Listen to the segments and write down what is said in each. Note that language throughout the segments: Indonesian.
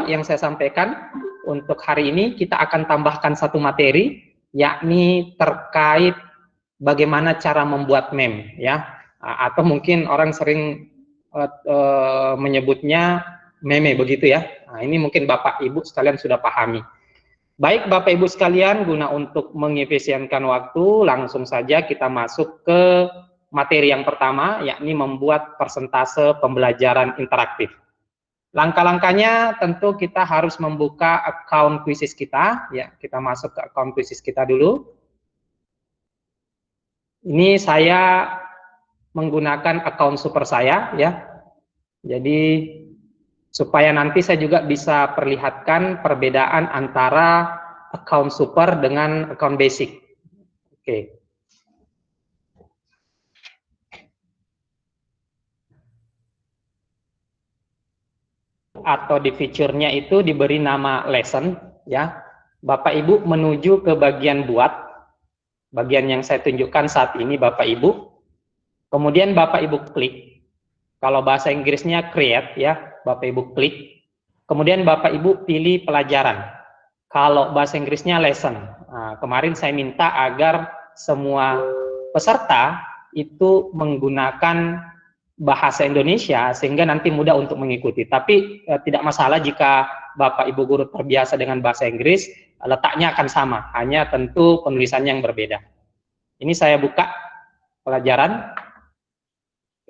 kedua yang saya sampaikan untuk hari ini, kita akan tambahkan satu materi, yakni terkait bagaimana cara membuat meme, ya, atau mungkin orang sering menyebutnya meme begitu ya. Nah, ini mungkin Bapak Ibu sekalian sudah pahami. Baik Bapak Ibu sekalian, guna untuk mengefisienkan waktu, langsung saja kita masuk ke materi yang pertama, yakni membuat persentase pembelajaran interaktif. Langkah-langkahnya tentu kita harus membuka account Quizizz kita, ya. Kita masuk ke account Quizizz kita dulu. Ini saya menggunakan account super saya, ya. Jadi supaya nanti saya juga bisa perlihatkan perbedaan antara account super dengan account basic. Oke. Atau di fiturnya itu diberi nama lesson, ya. Bapak Ibu menuju ke bagian buat, bagian yang saya tunjukkan saat ini Bapak Ibu. Kemudian Bapak Ibu klik. Kalau bahasa Inggrisnya create, ya, Bapak Ibu klik. Kemudian Bapak Ibu pilih pelajaran. Kalau bahasa Inggrisnya lesson. Nah, kemarin saya minta agar semua peserta itu menggunakan bahasa Indonesia sehingga nanti mudah untuk mengikuti. Tapi tidak masalah jika Bapak Ibu guru terbiasa dengan bahasa Inggris, letaknya akan sama, hanya tentu penulisannya yang berbeda. Ini saya buka pelajaran.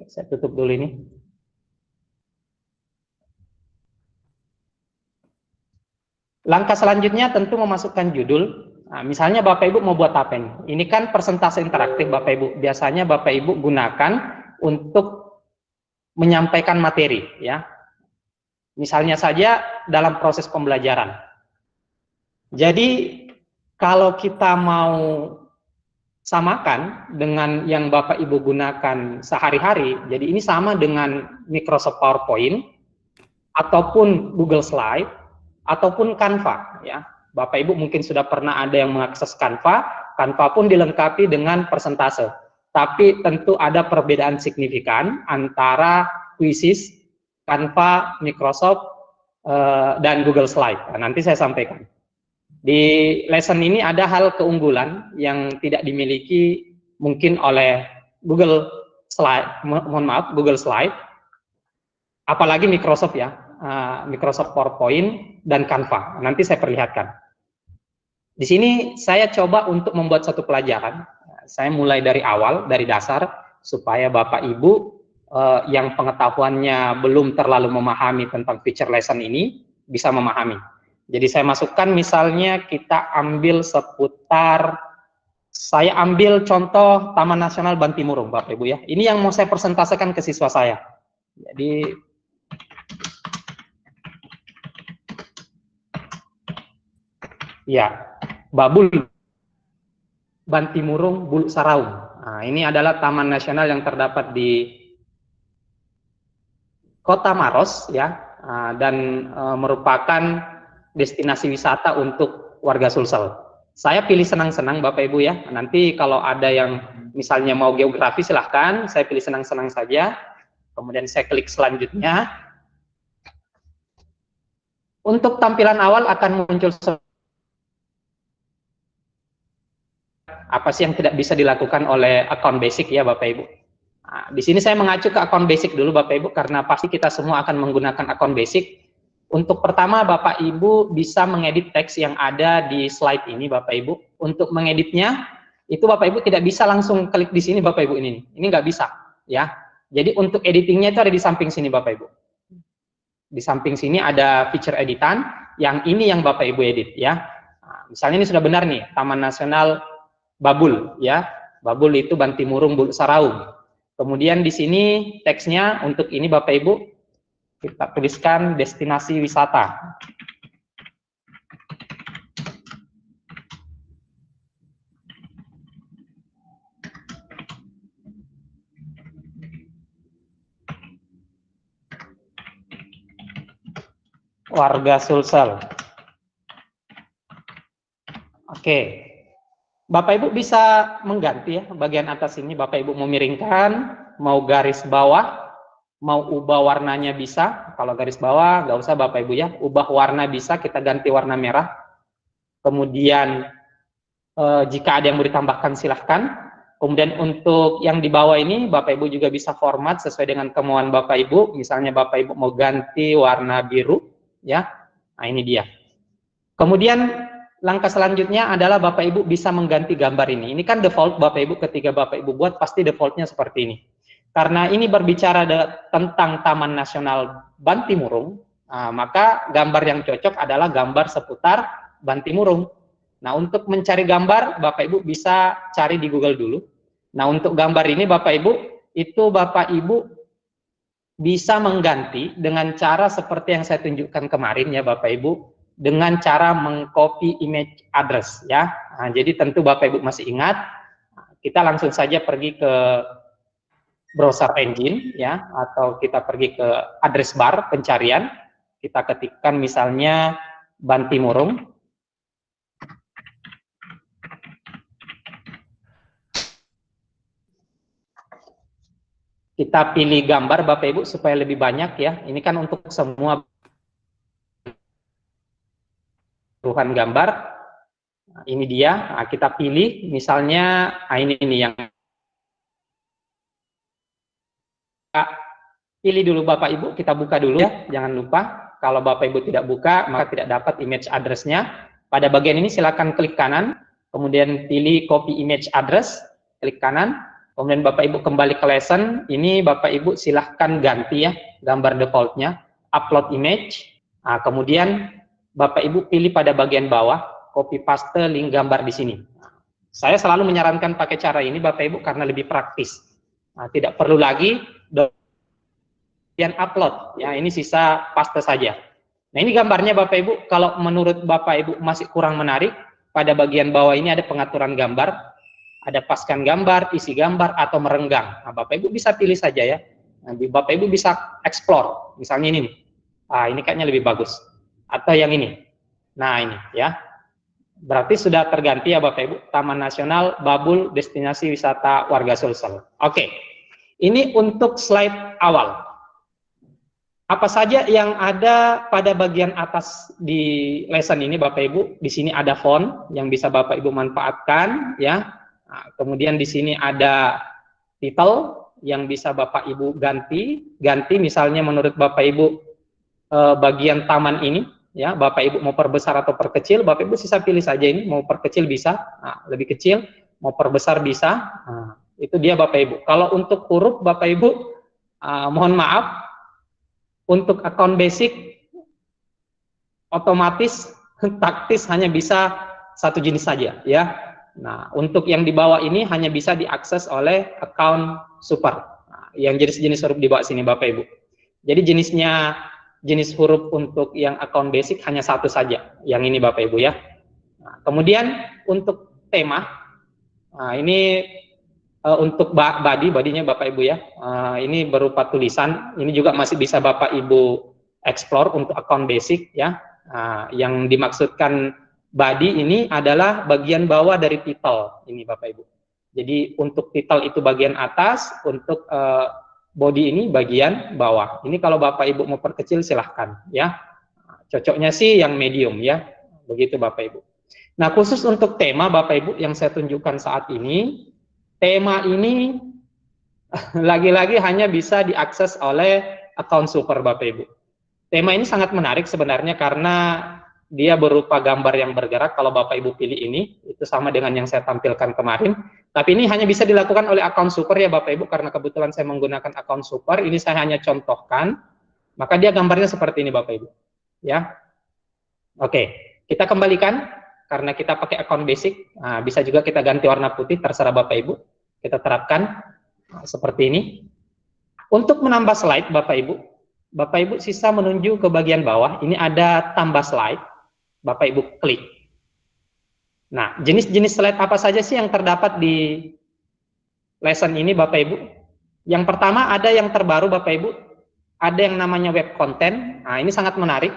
Saya tutup dulu ini. Langkah selanjutnya tentu memasukkan judul. Nah, misalnya Bapak Ibu mau buat apa ini? Ini kan persentase interaktif Bapak Ibu. Biasanya Bapak Ibu gunakan untuk menyampaikan materi, ya. Misalnya saja dalam proses pembelajaran. Jadi kalau kita mau samakan dengan yang Bapak Ibu gunakan sehari-hari, jadi ini sama dengan Microsoft PowerPoint ataupun Google Slide ataupun Canva, ya. Bapak Ibu mungkin sudah pernah ada yang mengakses Canva. Canva pun dilengkapi dengan persentase. Tapi tentu ada perbedaan signifikan antara Quizizz, Canva, Microsoft, dan Google Slide. Nah, nanti saya sampaikan. Di lesson ini ada hal keunggulan yang tidak dimiliki mungkin oleh Google Slide, mohon maaf, Google Slide, apalagi Microsoft, ya, Microsoft PowerPoint dan Canva. Nanti saya perlihatkan. Di sini saya coba untuk membuat satu pelajaran. Saya mulai dari awal, dari dasar, supaya Bapak Ibu yang pengetahuannya belum terlalu memahami tentang feature lesson ini bisa memahami. Jadi saya masukkan, misalnya kita ambil seputar, saya ambil contoh Taman Nasional Bantimurung, Bapak Ibu, ya. Ini yang mau saya persentasekan ke siswa saya. Jadi ya, Babul Bantimurung Bulu Saraung. Nah, ini adalah taman nasional yang terdapat di Kota Maros, ya, dan merupakan destinasi wisata untuk warga Sulsel. Saya pilih senang-senang Bapak Ibu, ya. Nanti kalau ada yang misalnya mau geografi silahkan, saya pilih senang-senang saja. Kemudian saya klik selanjutnya. Untuk tampilan awal akan muncul apa sih yang tidak bisa dilakukan oleh account basic, ya Bapak Ibu. Nah, di sini saya mengacu ke account basic dulu Bapak Ibu, karena pasti kita semua akan menggunakan account basic. Untuk pertama Bapak Ibu bisa mengedit teks yang ada di slide ini Bapak Ibu. Untuk mengeditnya itu Bapak Ibu tidak bisa langsung klik di sini Bapak Ibu, ini nggak bisa, ya. Jadi untuk editingnya itu ada di samping sini Bapak Ibu. Di samping sini ada feature editan, yang ini yang Bapak Ibu edit, ya. Nah, misalnya ini sudah benar nih, Taman Nasional Babul, ya. Babul itu Bantimurung Bulu Saraung. Kemudian di sini teksnya untuk ini Bapak Ibu kita tuliskan destinasi wisata. Warga Sulsel. Oke. Bapak Ibu bisa mengganti, ya, bagian atas ini Bapak Ibu mau miringkan, mau garis bawah, mau ubah warnanya bisa, kalau garis bawah nggak usah Bapak Ibu ya, ubah warna bisa, kita ganti warna merah. Kemudian jika ada yang mau ditambahkan silahkan. Kemudian untuk yang di bawah ini Bapak Ibu juga bisa format sesuai dengan kemauan Bapak Ibu. Misalnya Bapak Ibu mau ganti warna biru, ya. Nah ini dia. Kemudian langkah selanjutnya adalah Bapak Ibu bisa mengganti gambar ini. Ini kan default Bapak Ibu, ketika Bapak Ibu buat pasti defaultnya seperti ini. Karena ini berbicara tentang Taman Nasional Bantimurung, maka gambar yang cocok adalah gambar seputar Bantimurung. Nah, untuk mencari gambar, Bapak Ibu bisa cari di Google dulu. Nah, untuk gambar ini Bapak Ibu, itu Bapak Ibu bisa mengganti dengan cara seperti yang saya tunjukkan kemarin ya Bapak Ibu, dengan cara mengcopy image address ya. Nah, jadi tentu Bapak Ibu masih ingat, kita langsung saja pergi ke browser engine ya, atau kita pergi ke address bar pencarian, kita ketikkan misalnya Bantimurung. Kita pilih gambar Bapak Ibu supaya lebih banyak ya. Ini kan untuk semua keseluruhan gambar. Nah, ini dia. Nah, kita pilih misalnya ini yang pilih dulu Bapak Ibu, kita buka dulu ya. Jangan lupa kalau Bapak Ibu tidak buka maka tidak dapat image address-nya. Pada bagian ini silakan klik kanan, kemudian pilih copy image address, klik kanan. Kemudian Bapak Ibu kembali ke lesson, ini Bapak Ibu silahkan ganti ya gambar defaultnya, upload image. Nah, kemudian Bapak Ibu pilih pada bagian bawah, copy paste link gambar di sini. Saya selalu menyarankan pakai cara ini Bapak Ibu karena lebih praktis. Nah, tidak perlu lagi dan upload, ya ini sisa paste saja. Nah ini gambarnya Bapak Ibu, kalau menurut Bapak Ibu masih kurang menarik, pada bagian bawah ini ada pengaturan gambar. Ada paskan gambar, isi gambar, atau merenggang. Nah, Bapak Ibu bisa pilih saja ya. Nanti Bapak Ibu bisa explore. Misalnya ini nih. Ini kayaknya lebih bagus. Atau yang ini. Nah ini ya. Berarti sudah terganti ya Bapak Ibu. Taman Nasional Babul Destinasi Wisata Warga Sulsel. Oke. Ini untuk slide awal. Apa saja yang ada pada bagian atas di lesson ini Bapak Ibu? Di sini ada font yang bisa Bapak Ibu manfaatkan ya. Nah, kemudian di sini ada title yang bisa Bapak Ibu ganti misalnya menurut Bapak Ibu bagian taman ini ya, Bapak Ibu mau perbesar atau perkecil, Bapak Ibu sisa pilih saja ini, mau perkecil bisa, lebih kecil, mau perbesar bisa, itu dia Bapak Ibu. Kalau untuk huruf Bapak Ibu mohon maaf, untuk account basic otomatis taktis hanya bisa satu jenis saja ya. Nah, untuk yang di bawah ini hanya bisa diakses oleh account super. Nah, yang jenis-jenis huruf di bawah sini Bapak Ibu. Jadi jenis huruf untuk yang account basic hanya satu saja. Yang ini Bapak Ibu ya. Nah, kemudian untuk tema, ini untuk bodinya Bapak Ibu ya. Ini berupa tulisan. Ini juga masih bisa Bapak Ibu explore untuk account basic ya. Yang dimaksudkan body ini adalah bagian bawah dari title ini Bapak Ibu. Jadi untuk title itu bagian atas, untuk body ini bagian bawah. Ini kalau Bapak Ibu mau perkecil silahkan ya. Cocoknya sih yang medium ya. Begitu Bapak Ibu. Nah khusus untuk tema Bapak Ibu yang saya tunjukkan saat ini, tema ini lagi-lagi hanya bisa diakses oleh account super Bapak Ibu. Tema ini sangat menarik sebenarnya karena dia berupa gambar yang bergerak. Kalau Bapak Ibu pilih ini, itu sama dengan yang saya tampilkan kemarin. Tapi ini hanya bisa dilakukan oleh akun super ya Bapak Ibu, karena kebetulan saya menggunakan akun super. Ini saya hanya contohkan, maka dia gambarnya seperti ini Bapak Ibu. Ya, oke, kita kembalikan karena kita pakai akun basic. Nah, bisa juga kita ganti warna putih, terserah Bapak Ibu. Kita terapkan seperti ini. Untuk menambah slide Bapak Ibu sisa menuju ke bagian bawah. Ini ada tambah slide. Bapak Ibu klik. Nah, jenis-jenis slide apa saja sih yang terdapat di lesson ini Bapak Ibu? Yang pertama ada yang terbaru Bapak Ibu, ada yang namanya web content. Nah, ini sangat menarik.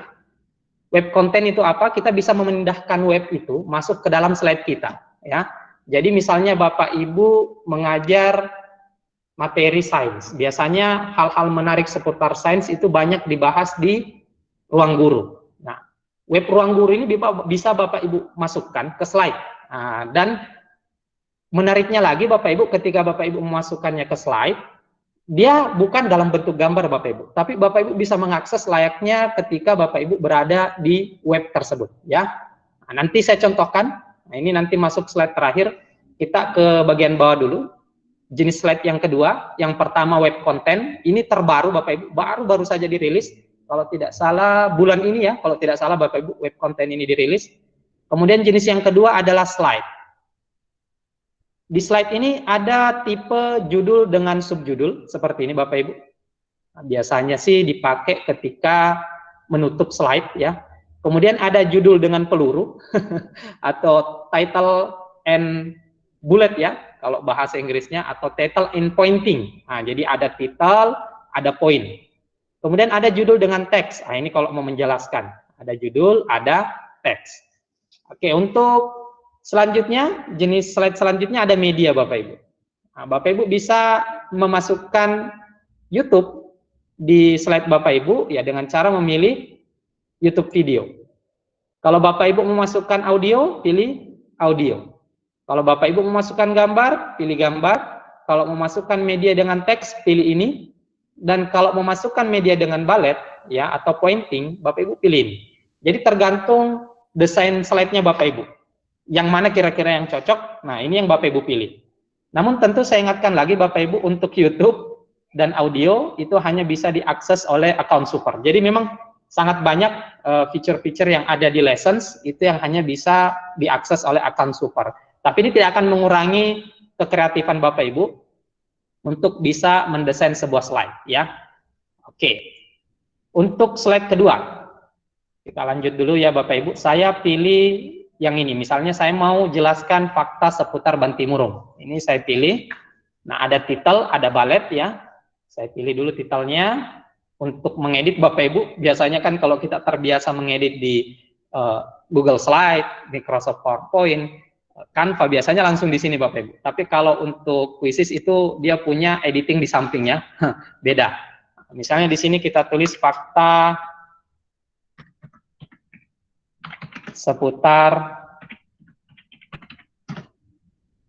Web content itu apa? Kita bisa memindahkan web itu masuk ke dalam slide kita, ya. Jadi misalnya Bapak Ibu mengajar materi sains. Biasanya hal-hal menarik seputar sains itu banyak dibahas di ruang guru. Nah, web ruang guru ini bisa Bapak Ibu masukkan ke slide. Nah, dan menariknya lagi Bapak Ibu, ketika Bapak Ibu memasukkannya ke slide, dia bukan dalam bentuk gambar Bapak Ibu, tapi Bapak Ibu bisa mengakses layaknya ketika Bapak Ibu berada di web tersebut, ya. Nah, nanti saya contohkan. Nah, ini nanti masuk slide terakhir. Kita ke bagian bawah dulu. Jenis slide yang kedua, yang pertama web content. Ini terbaru Bapak Ibu, baru saja dirilis. Kalau tidak salah bulan ini ya, kalau tidak salah Bapak Ibu, web content ini dirilis. Kemudian jenis yang kedua adalah slide. Di slide ini ada tipe judul dengan subjudul seperti ini Bapak Ibu. Nah, biasanya sih dipakai ketika menutup slide ya. Kemudian ada judul dengan peluru atau title and bullet ya kalau bahasa Inggrisnya, atau title and pointing. Nah, jadi ada title, ada point. Kemudian ada judul dengan teks. Nah, ini kalau mau menjelaskan. Ada judul, ada teks. Oke, untuk selanjutnya, jenis slide selanjutnya ada media Bapak Ibu. Nah, Bapak Ibu bisa memasukkan YouTube di slide Bapak Ibu ya dengan cara memilih YouTube video. Kalau Bapak Ibu memasukkan audio, pilih audio. Kalau Bapak Ibu memasukkan gambar, pilih gambar. Kalau memasukkan media dengan teks, pilih ini. Dan kalau memasukkan media dengan bullet ya atau pointing, Bapak Ibu pilih ini. Jadi tergantung desain slide-nya Bapak Ibu. Yang mana kira-kira yang cocok, nah ini yang Bapak Ibu pilih. Namun tentu saya ingatkan lagi Bapak Ibu, untuk YouTube dan audio itu hanya bisa diakses oleh account super. Jadi memang sangat banyak fitur-fitur yang ada di lessons itu yang hanya bisa diakses oleh account super. Tapi ini tidak akan mengurangi kekreatifan Bapak Ibu untuk bisa mendesain sebuah slide ya. Oke. Untuk slide kedua, kita lanjut dulu ya Bapak Ibu. Saya pilih yang ini. Misalnya saya mau jelaskan fakta seputar Bantimurung. Ini saya pilih. Nah, ada title, ada bullet ya. Saya pilih dulu titelnya. Untuk mengedit Bapak Ibu, biasanya kan kalau kita terbiasa mengedit di Google Slide, Microsoft PowerPoint, Canva biasanya langsung di sini Bapak Ibu. Tapi kalau untuk Quizzes itu dia punya editing di sampingnya, beda. Misalnya di sini kita tulis fakta seputar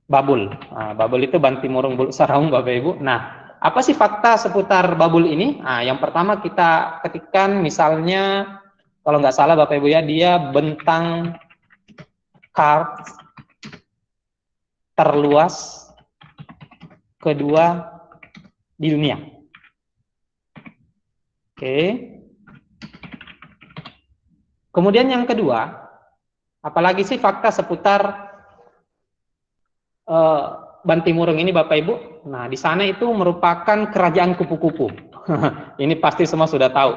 Babul. Nah, Babul itu Bantimurung Bulu Saraung Bapak Ibu. Nah, apa sih fakta seputar Babul ini? Nah, yang pertama kita ketikkan misalnya, kalau nggak salah Bapak Ibu ya, dia bentang kars terluas kedua di dunia. Oke. Kemudian yang kedua, apalagi sih fakta seputar Bantimurung ini Bapak Ibu? Nah, di sana itu merupakan kerajaan kupu-kupu. Ini pasti semua sudah tahu.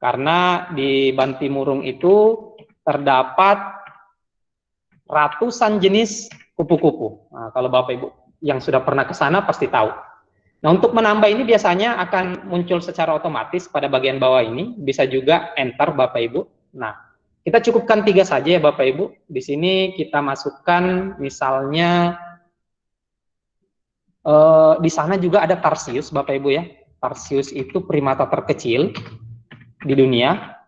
Karena di Bantimurung itu terdapat ratusan jenis kupu-kupu. Nah, kalau Bapak Ibu yang sudah pernah ke sana pasti tahu. Nah, untuk menambah ini biasanya akan muncul secara otomatis pada bagian bawah ini. Bisa juga enter Bapak Ibu. Nah, kita cukupkan 3 saja ya Bapak Ibu. Di sini kita masukkan misalnya di sana juga ada Tarsius Bapak Ibu ya. Tarsius itu primata terkecil di dunia.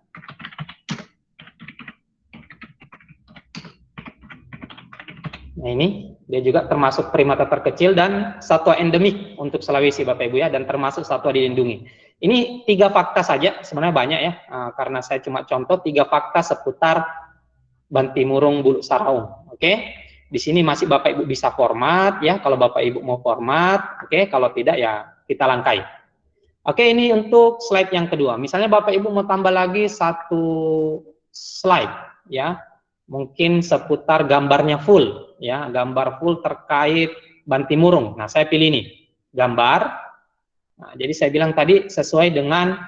Nah, ini dia juga termasuk primata terkecil dan satwa endemik untuk Sulawesi Bapak Ibu ya, dan termasuk satwa dilindungi. Ini 3 fakta saja, sebenarnya banyak ya, karena saya cuma contoh 3 fakta seputar Bantimurung Bulu Saraung. Oke. Di sini masih Bapak Ibu bisa format ya, kalau Bapak Ibu mau format, oke, kalau tidak ya kita langkai. Oke, ini untuk slide yang kedua. Misalnya Bapak Ibu mau tambah lagi 1 slide ya, mungkin seputar gambarnya full ya, gambar full terkait Bantimurung. Nah, saya pilih ini, gambar. Nah, jadi saya bilang tadi sesuai dengan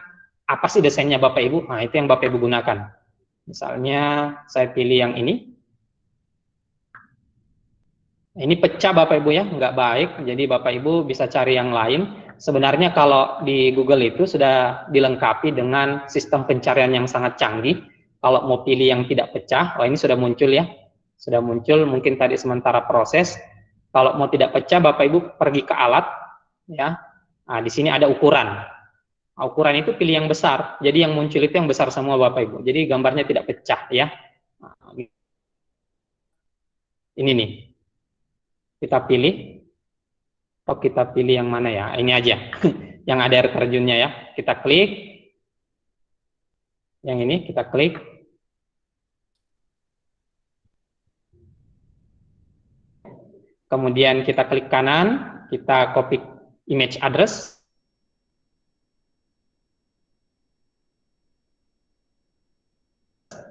apa sih desainnya Bapak Ibu. Nah, itu yang Bapak Ibu gunakan. Misalnya saya pilih yang ini. Ini pecah Bapak Ibu ya, nggak baik. Jadi Bapak Ibu bisa cari yang lain. Sebenarnya kalau di Google itu sudah dilengkapi dengan sistem pencarian yang sangat canggih. Kalau mau pilih yang tidak pecah, oh ini sudah muncul ya. Sudah muncul, mungkin tadi sementara proses. Kalau mau tidak pecah, Bapak Ibu pergi ke alat. ya. Nah, di sini ada ukuran. Nah, ukuran itu pilih yang besar. Jadi yang muncul itu yang besar semua Bapak Ibu. Jadi gambarnya tidak pecah ya. Nah, ini nih. Kita pilih. Oh, kita pilih yang mana ya? Ini aja. Yang ada air terjunnya ya. Kita klik. Yang ini kita klik. Kemudian kita klik kanan, kita copy image address.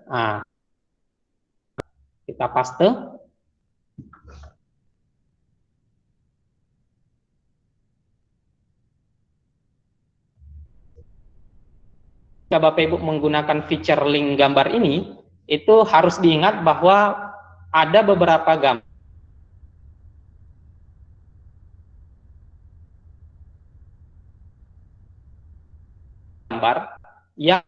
Nah, kita paste. Jika Bapak Ibu menggunakan feature link gambar ini, itu harus diingat bahwa ada beberapa gambar yang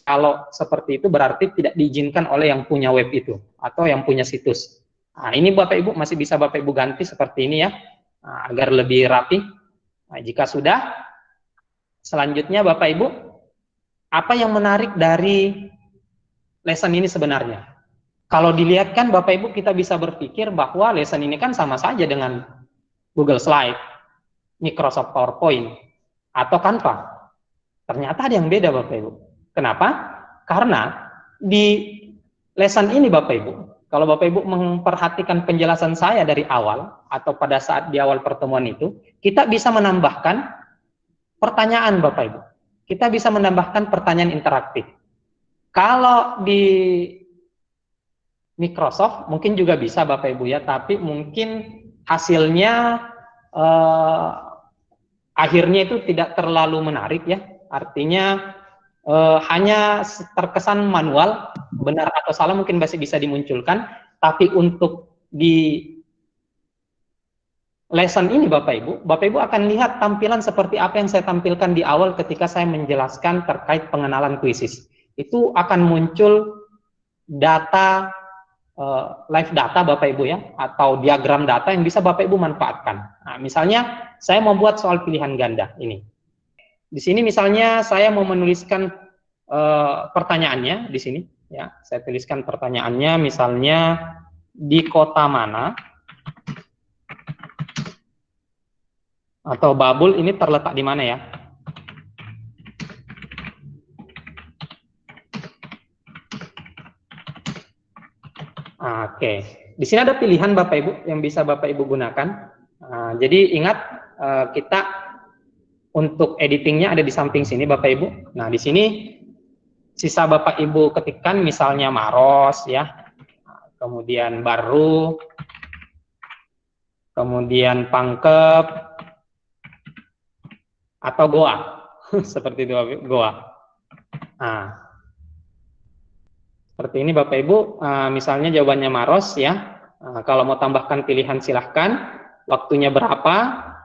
kalau seperti itu berarti tidak diizinkan oleh yang punya web itu atau yang punya situs. Nah, ini Bapak Ibu masih bisa Bapak Ibu ganti seperti ini ya, agar lebih rapi. Nah, jika sudah, selanjutnya Bapak Ibu, apa yang menarik dari lesson ini sebenarnya? Kalau dilihat kan Bapak Ibu kita bisa berpikir bahwa lesson ini kan sama saja dengan Google Slide, Microsoft PowerPoint, atau Canva. Ternyata ada yang beda Bapak Ibu. Kenapa? Karena di lesson ini Bapak Ibu, kalau Bapak Ibu memperhatikan penjelasan saya dari awal atau pada saat di awal pertemuan itu, kita bisa menambahkan pertanyaan Bapak Ibu. Kita bisa menambahkan pertanyaan interaktif. Kalau di Microsoft mungkin juga bisa Bapak Ibu ya, tapi mungkin hasilnya akhirnya itu tidak terlalu menarik ya. Artinya hanya terkesan manual, benar atau salah mungkin masih bisa dimunculkan, tapi untuk di lesson ini Bapak Ibu akan lihat tampilan seperti apa yang saya tampilkan di awal ketika saya menjelaskan terkait pengenalan kuisis. Itu akan muncul data, live data Bapak Ibu ya, atau diagram data yang bisa Bapak Ibu manfaatkan. Nah, misalnya saya membuat soal pilihan ganda ini. Di sini misalnya saya mau menuliskan pertanyaannya di sini ya. Saya tuliskan pertanyaannya misalnya di kota mana atau Babul ini terletak di mana ya? Oke. Di sini ada pilihan Bapak Ibu yang bisa Bapak Ibu gunakan. Jadi ingat kita untuk editingnya ada di samping sini Bapak Ibu. Nah, di sini sisa Bapak Ibu ketikkan misalnya Maros ya, kemudian Baru, kemudian Pangkep, atau Goa. Seperti itu Goa. Nah, seperti ini Bapak Ibu, misalnya jawabannya Maros ya. Kalau mau tambahkan pilihan silahkan, waktunya berapa,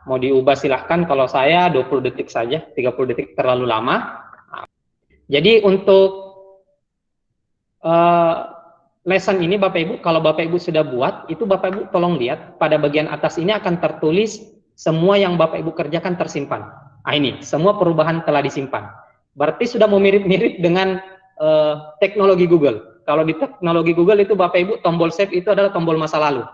mau diubah silahkan. Kalau saya 20 detik saja, 30 detik terlalu lama. Jadi untuk lesson ini Bapak Ibu, kalau Bapak Ibu sudah buat, itu Bapak Ibu tolong lihat, pada bagian atas ini akan tertulis semua yang Bapak Ibu kerjakan tersimpan. Nah ini, semua perubahan telah disimpan. Berarti sudah mirip-mirip dengan teknologi Google. Kalau di teknologi Google itu Bapak Ibu tombol save itu adalah tombol masa lalu.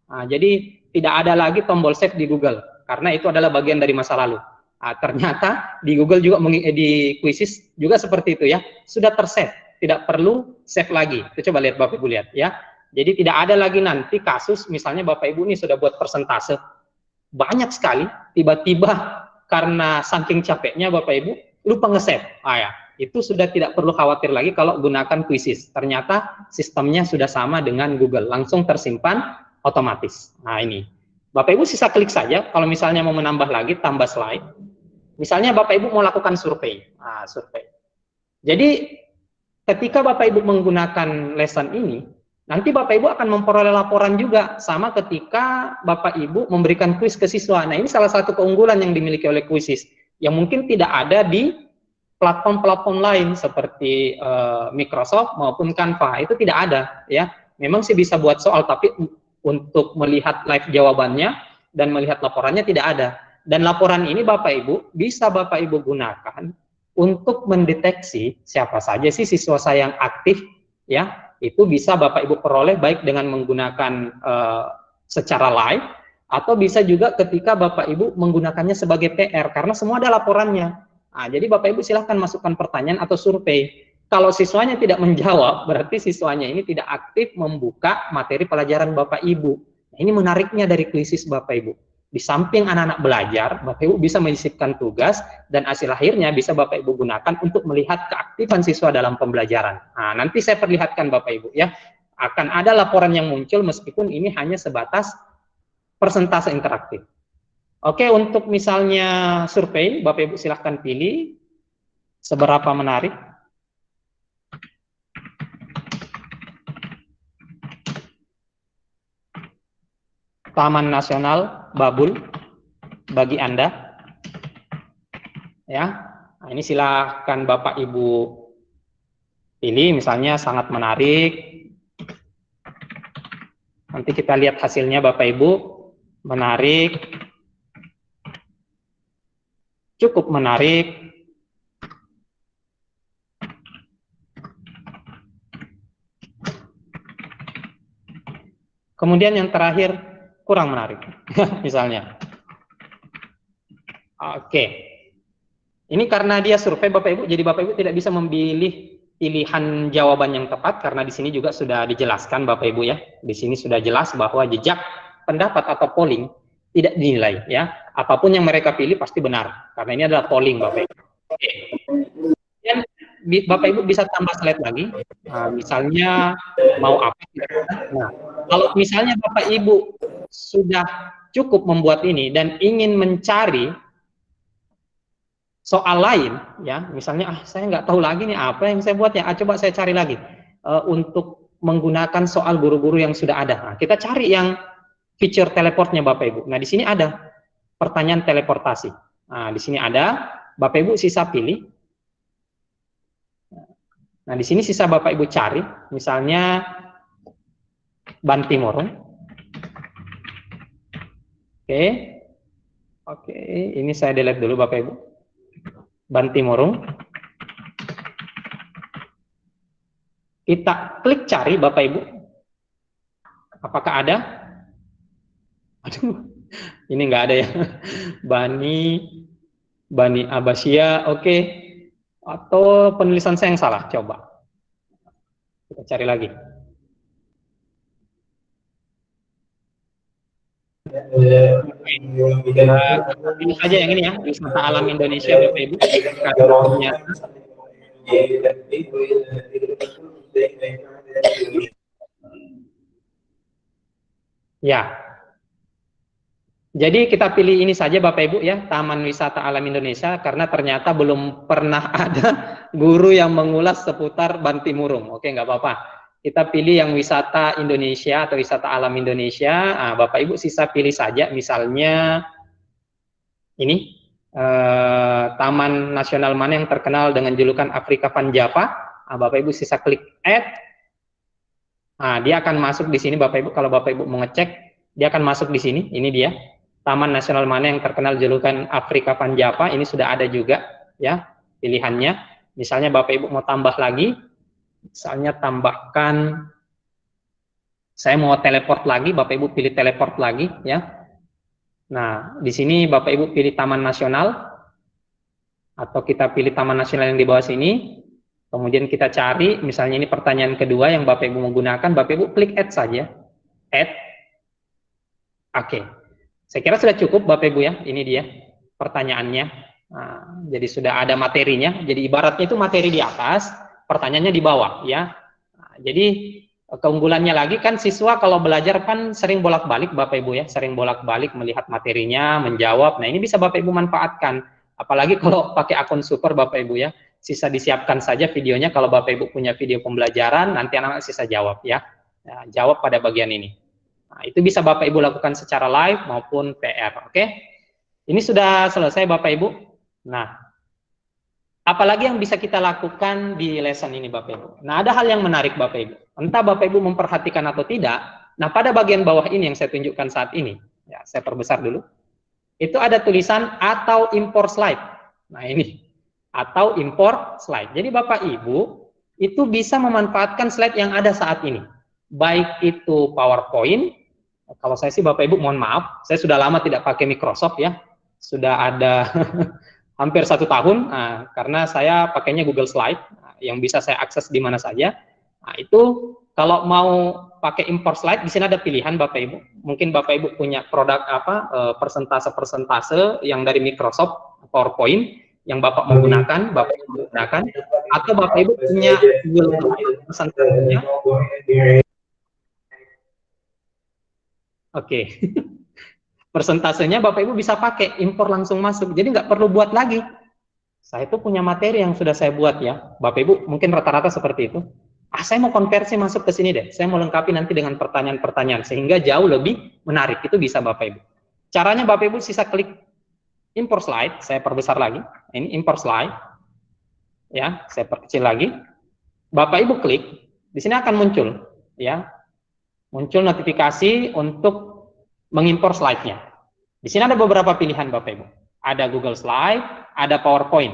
Nah, jadi tidak ada lagi tombol save di Google karena itu adalah bagian dari masa lalu. Nah, ternyata di Google juga di Quizzes juga seperti itu ya, sudah tersave, tidak perlu save lagi. Itu coba lihat Bapak Ibu lihat ya. Jadi tidak ada lagi nanti kasus misalnya Bapak Ibu ini sudah buat persentase banyak sekali, tiba-tiba karena saking capeknya Bapak Ibu lupa nge-save. Ya. Itu sudah tidak perlu khawatir lagi kalau gunakan Quizzes. Ternyata sistemnya sudah sama dengan Google, langsung tersimpan otomatis. Nah ini, Bapak Ibu sisa klik saja. Kalau misalnya mau menambah lagi, tambah slide. Misalnya Bapak Ibu mau lakukan survei. Nah, survei. Jadi ketika Bapak Ibu menggunakan lesson ini, nanti Bapak Ibu akan memperoleh laporan juga sama ketika Bapak Ibu memberikan kuis ke siswa. Nah ini salah satu keunggulan yang dimiliki oleh Quizzes yang mungkin tidak ada di platform-platform lain seperti Microsoft maupun Canva. Itu tidak ada ya. Memang sih bisa buat soal, tapi untuk melihat live jawabannya dan melihat laporannya tidak ada. Dan laporan ini Bapak Ibu bisa Bapak Ibu gunakan untuk mendeteksi siapa saja sih siswa saya yang aktif, ya. Itu bisa Bapak Ibu peroleh baik dengan menggunakan secara live, atau bisa juga ketika Bapak Ibu menggunakannya sebagai PR, karena semua ada laporannya. Nah, jadi Bapak Ibu silahkan masukkan pertanyaan atau survei. Kalau siswanya tidak menjawab, berarti siswanya ini tidak aktif membuka materi pelajaran Bapak Ibu. Nah, ini menariknya dari kuisis Bapak Ibu. Di samping anak-anak belajar, Bapak Ibu bisa menyisipkan tugas, dan hasil akhirnya bisa Bapak Ibu gunakan untuk melihat keaktifan siswa dalam pembelajaran. Nah, nanti saya perlihatkan Bapak Ibu ya, akan ada laporan yang muncul meskipun ini hanya sebatas persentase interaktif. Oke, untuk misalnya survei, Bapak Ibu silahkan pilih seberapa menarik. Taman Nasional Babul bagi Anda. Ya. Nah, ini silahkan Bapak Ibu pilih, misalnya sangat menarik. Nanti kita lihat hasilnya Bapak Ibu. Menarik. Cukup menarik. Kemudian yang terakhir, kurang menarik. Misalnya. Oke. Ini karena dia survei Bapak Ibu, jadi Bapak Ibu tidak bisa memilih pilihan jawaban yang tepat, karena di sini juga sudah dijelaskan Bapak Ibu ya. Di sini sudah jelas bahwa jejak pendapat atau polling tidak dinilai ya. Apapun yang mereka pilih pasti benar, karena ini adalah polling Bapak Ibu. Oke. Dan Bapak Ibu bisa tambah slide lagi. Nah, misalnya mau apa? Nah, kalau misalnya Bapak Ibu sudah cukup membuat ini dan ingin mencari soal lain, ya, misalnya saya nggak tahu lagi nih apa yang saya buat ya, coba saya cari lagi untuk menggunakan soal guru-guru yang sudah ada. Nah, kita cari yang feature teleportnya Bapak Ibu. Nah, di sini ada pertanyaan teleportasi. Nah, di sini ada, Bapak Ibu sisa pilih. Nah, di sini sisa Bapak Ibu cari, misalnya Bantimurung. Oke, ini saya delete dulu Bapak Ibu. Bantimurung. Kita klik cari Bapak Ibu. Apakah ada? Aduh, ini nggak ada ya. Bani Abbasiyah, oke. Atau penulisan saya yang salah, coba. Kita cari lagi. Ini saja yang ini ya, wisata alam Indonesia Bapak Ibu. Ya. Jadi kita pilih ini saja Bapak Ibu ya, Taman Wisata Alam Indonesia, karena ternyata belum pernah ada guru yang mengulas seputar Bantimurung. Oke, nggak apa-apa. Kita pilih yang wisata Indonesia atau wisata alam Indonesia. Nah, Bapak Ibu sisa pilih saja, misalnya ini Taman Nasional mana yang terkenal dengan julukan Afrika Panjapa. Nah, Bapak Ibu sisa klik add. Nah, dia akan masuk di sini Bapak Ibu. Kalau Bapak Ibu mau ngecek, dia akan masuk di sini. Ini dia. Taman Nasional mana yang terkenal julukan Afrika Panjapa. Ini sudah ada juga ya pilihannya. Misalnya Bapak Ibu mau tambah lagi, misalnya tambahkan, saya mau teleport lagi, Bapak Ibu pilih teleport lagi ya. Nah, di sini Bapak Ibu pilih Taman Nasional, atau kita pilih Taman Nasional yang di bawah sini. Kemudian kita cari, misalnya ini pertanyaan kedua yang Bapak Ibu menggunakan, Bapak Ibu klik add saja. Add. Oke. Saya kira sudah cukup Bapak Ibu ya, ini dia pertanyaannya. Nah, jadi sudah ada materinya, jadi ibaratnya itu materi di atas, pertanyaannya di bawah ya. Nah, jadi keunggulannya lagi kan siswa kalau belajar kan sering bolak-balik Bapak Ibu ya, sering bolak-balik melihat materinya, menjawab. Nah, ini bisa Bapak Ibu manfaatkan. Apalagi kalau pakai akun super Bapak Ibu ya, sisa disiapkan saja videonya. Kalau Bapak Ibu punya video pembelajaran, nanti anak-anak sisa jawab ya. Nah, jawab pada bagian ini. Nah, itu bisa Bapak Ibu lakukan secara live maupun PR, oke? Ini sudah selesai Bapak Ibu. Nah, apalagi yang bisa kita lakukan di lesson ini Bapak Ibu? Nah, ada hal yang menarik Bapak Ibu. Entah Bapak Ibu memperhatikan atau tidak. Nah, pada bagian bawah ini yang saya tunjukkan saat ini, ya, saya perbesar dulu. itu ada tulisan atau import slide. Nah ini, atau import slide. Jadi Bapak Ibu itu bisa memanfaatkan slide yang ada saat ini. Baik itu PowerPoint, kalau saya sih Bapak Ibu mohon maaf, saya sudah lama tidak pakai Microsoft ya. Sudah ada hampir 1 tahun, karena saya pakainya Google Slide, yang bisa saya akses di mana saja. Nah, itu kalau mau pakai import slide, di sini ada pilihan Bapak Ibu. Mungkin Bapak Ibu punya produk persentase yang dari Microsoft PowerPoint yang Bapak mau gunakan, Bapak Ibu gunakan, atau Bapak Ibu punya Google Slide persentasenya. Oke. Persentasenya Bapak Ibu bisa pakai, impor langsung masuk. Jadi nggak perlu buat lagi. Saya itu punya materi yang sudah saya buat ya. Bapak Ibu mungkin rata-rata seperti itu. Saya mau konversi masuk ke sini deh. Saya mau lengkapi nanti dengan pertanyaan-pertanyaan sehingga jauh lebih menarik. Itu bisa Bapak Ibu. Caranya Bapak Ibu sisa klik import slide. Saya perbesar lagi. Ini import slide. Ya, saya perkecil lagi. Bapak Ibu klik, di sini akan muncul ya. Muncul notifikasi untuk mengimpor slide-nya. Di sini ada beberapa pilihan Bapak Ibu. Ada Google Slide, ada PowerPoint.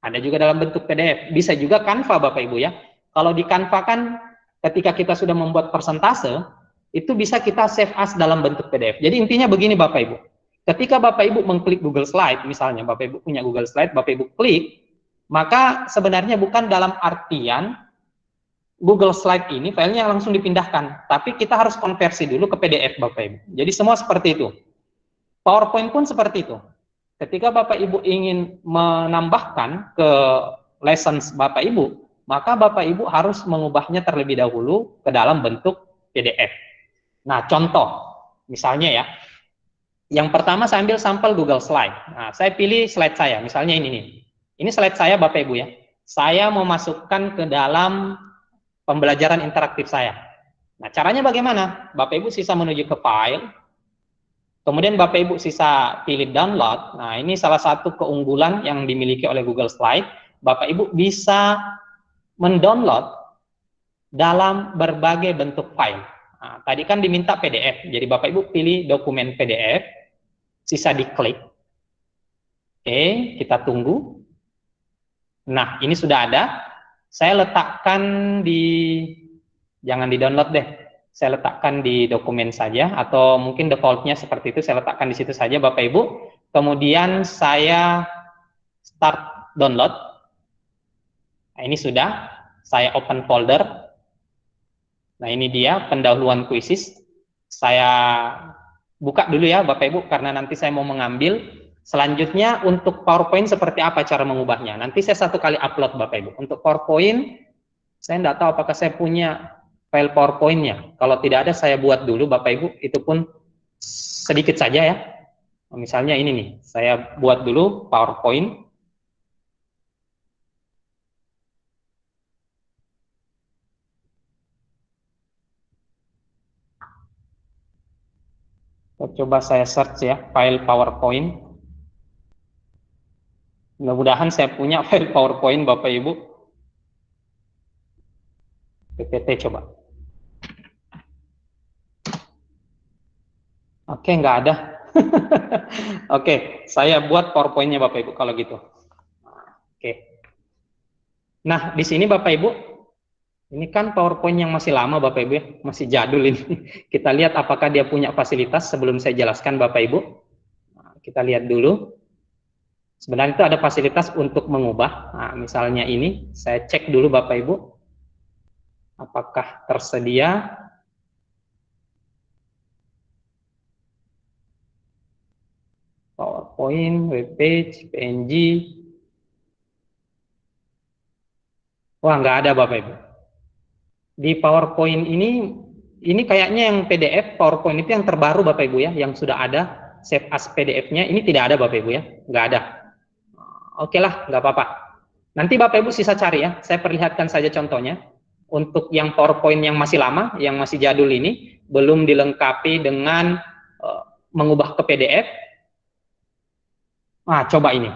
Ada juga dalam bentuk PDF. Bisa juga Canva Bapak Ibu ya. Kalau di Canva kan ketika kita sudah membuat persentase, itu bisa kita save as dalam bentuk PDF. Jadi intinya begini Bapak Ibu. Ketika Bapak Ibu mengklik Google Slide, misalnya Bapak Ibu punya Google Slide, Bapak Ibu klik, maka sebenarnya bukan dalam artian Google Slide ini filenya langsung dipindahkan, tapi kita harus konversi dulu ke PDF Bapak Ibu. Jadi semua seperti itu. PowerPoint pun seperti itu. Ketika Bapak Ibu ingin menambahkan ke lessons Bapak Ibu, maka Bapak Ibu harus mengubahnya terlebih dahulu ke dalam bentuk PDF. Nah, contoh, misalnya ya, yang pertama saya ambil sampel Google Slide. Nah, saya pilih slide saya, misalnya ini nih. Ini slide saya Bapak Ibu ya. Saya mau masukkan ke dalam pembelajaran interaktif saya. Nah, caranya bagaimana? Bapak Ibu sisa menuju ke file, kemudian Bapak Ibu sisa pilih download. Nah, ini salah satu keunggulan yang dimiliki oleh Google Slide. Bapak Ibu bisa mendownload dalam berbagai bentuk file. Nah, tadi kan diminta PDF, jadi Bapak Ibu pilih dokumen PDF, sisa diklik. Oke, kita tunggu. Nah, ini sudah ada. Saya letakkan di, jangan di download deh, saya letakkan di dokumen saja, atau mungkin defaultnya seperti itu, saya letakkan di situ saja Bapak Ibu. Kemudian saya start download. Nah, ini sudah, saya open folder. Nah, ini dia pendahuluan kuisis. Saya buka dulu ya Bapak Ibu, karena nanti saya mau mengambil. Selanjutnya untuk PowerPoint seperti apa cara mengubahnya? Nanti saya satu kali upload Bapak Ibu. Untuk PowerPoint, saya tidak tahu apakah saya punya file PowerPoint-nya. Kalau tidak ada, saya buat dulu Bapak Ibu. Itu pun sedikit saja ya. Misalnya ini nih, saya buat dulu PowerPoint. Coba saya search ya, file PowerPoint. Mudah-mudahan saya punya file PowerPoint Bapak Ibu. PPT coba. Oke, nggak ada. Oke, saya buat PowerPoint-nya Bapak Ibu kalau gitu. Oke. Nah, di sini Bapak Ibu, ini kan PowerPoint yang masih lama Bapak Ibu ya, masih jadul ini. Kita lihat apakah dia punya fasilitas sebelum saya jelaskan Bapak Ibu. Nah, kita lihat dulu. Sebenarnya itu ada fasilitas untuk mengubah. Nah, misalnya ini, saya cek dulu Bapak Ibu, apakah tersedia. PowerPoint, webpage, PNG. Wah, nggak ada Bapak Ibu. Di PowerPoint ini kayaknya yang PDF PowerPoint itu yang terbaru Bapak Ibu ya, yang sudah ada save as PDF-nya. Ini tidak ada Bapak Ibu ya, nggak ada. Oke lah, nggak apa-apa. Nanti Bapak Ibu sisa cari ya, saya perlihatkan saja contohnya. Untuk yang PowerPoint yang masih lama, yang masih jadul ini, belum dilengkapi dengan mengubah ke PDF. Nah, coba ini.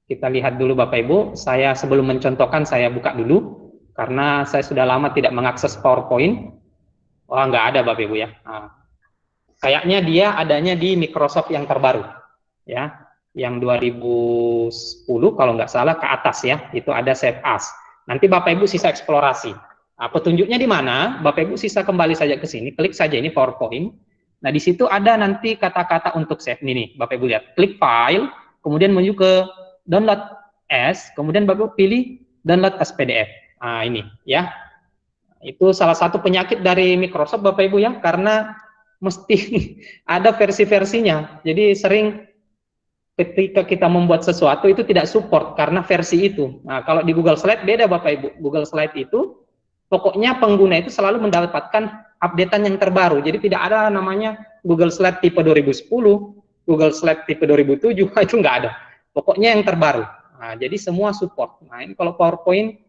Kita lihat dulu Bapak Ibu, saya sebelum mencontohkan, saya buka dulu, karena saya sudah lama tidak mengakses PowerPoint. Wah, nggak ada Bapak Ibu ya. Nah, Kayaknya dia adanya di Microsoft yang terbaru, ya, yang 2010 kalau nggak salah ke atas ya, itu ada Save As. Nanti Bapak Ibu sisa eksplorasi. Nah, petunjuknya di mana? Bapak Ibu sisa kembali saja ke sini, klik saja ini PowerPoint. Nah, di situ ada nanti kata-kata untuk save. Ini nih, Bapak Ibu lihat, klik File, kemudian menuju ke Download As, kemudian Bapak Ibu pilih Download as PDF. Nah, ini ya. Itu salah satu penyakit dari Microsoft Bapak Ibu ya, karena mesti ada versi-versinya. Jadi sering ketika kita membuat sesuatu itu tidak support karena versi itu. Nah, kalau di Google Slide beda Bapak Ibu. Google Slide itu pokoknya pengguna itu selalu mendapatkan updatean yang terbaru. Jadi tidak ada namanya Google Slide tipe 2010, Google Slide tipe 2007, itu nggak ada. Pokoknya yang terbaru. Nah, jadi semua support. Nah, ini kalau PowerPoint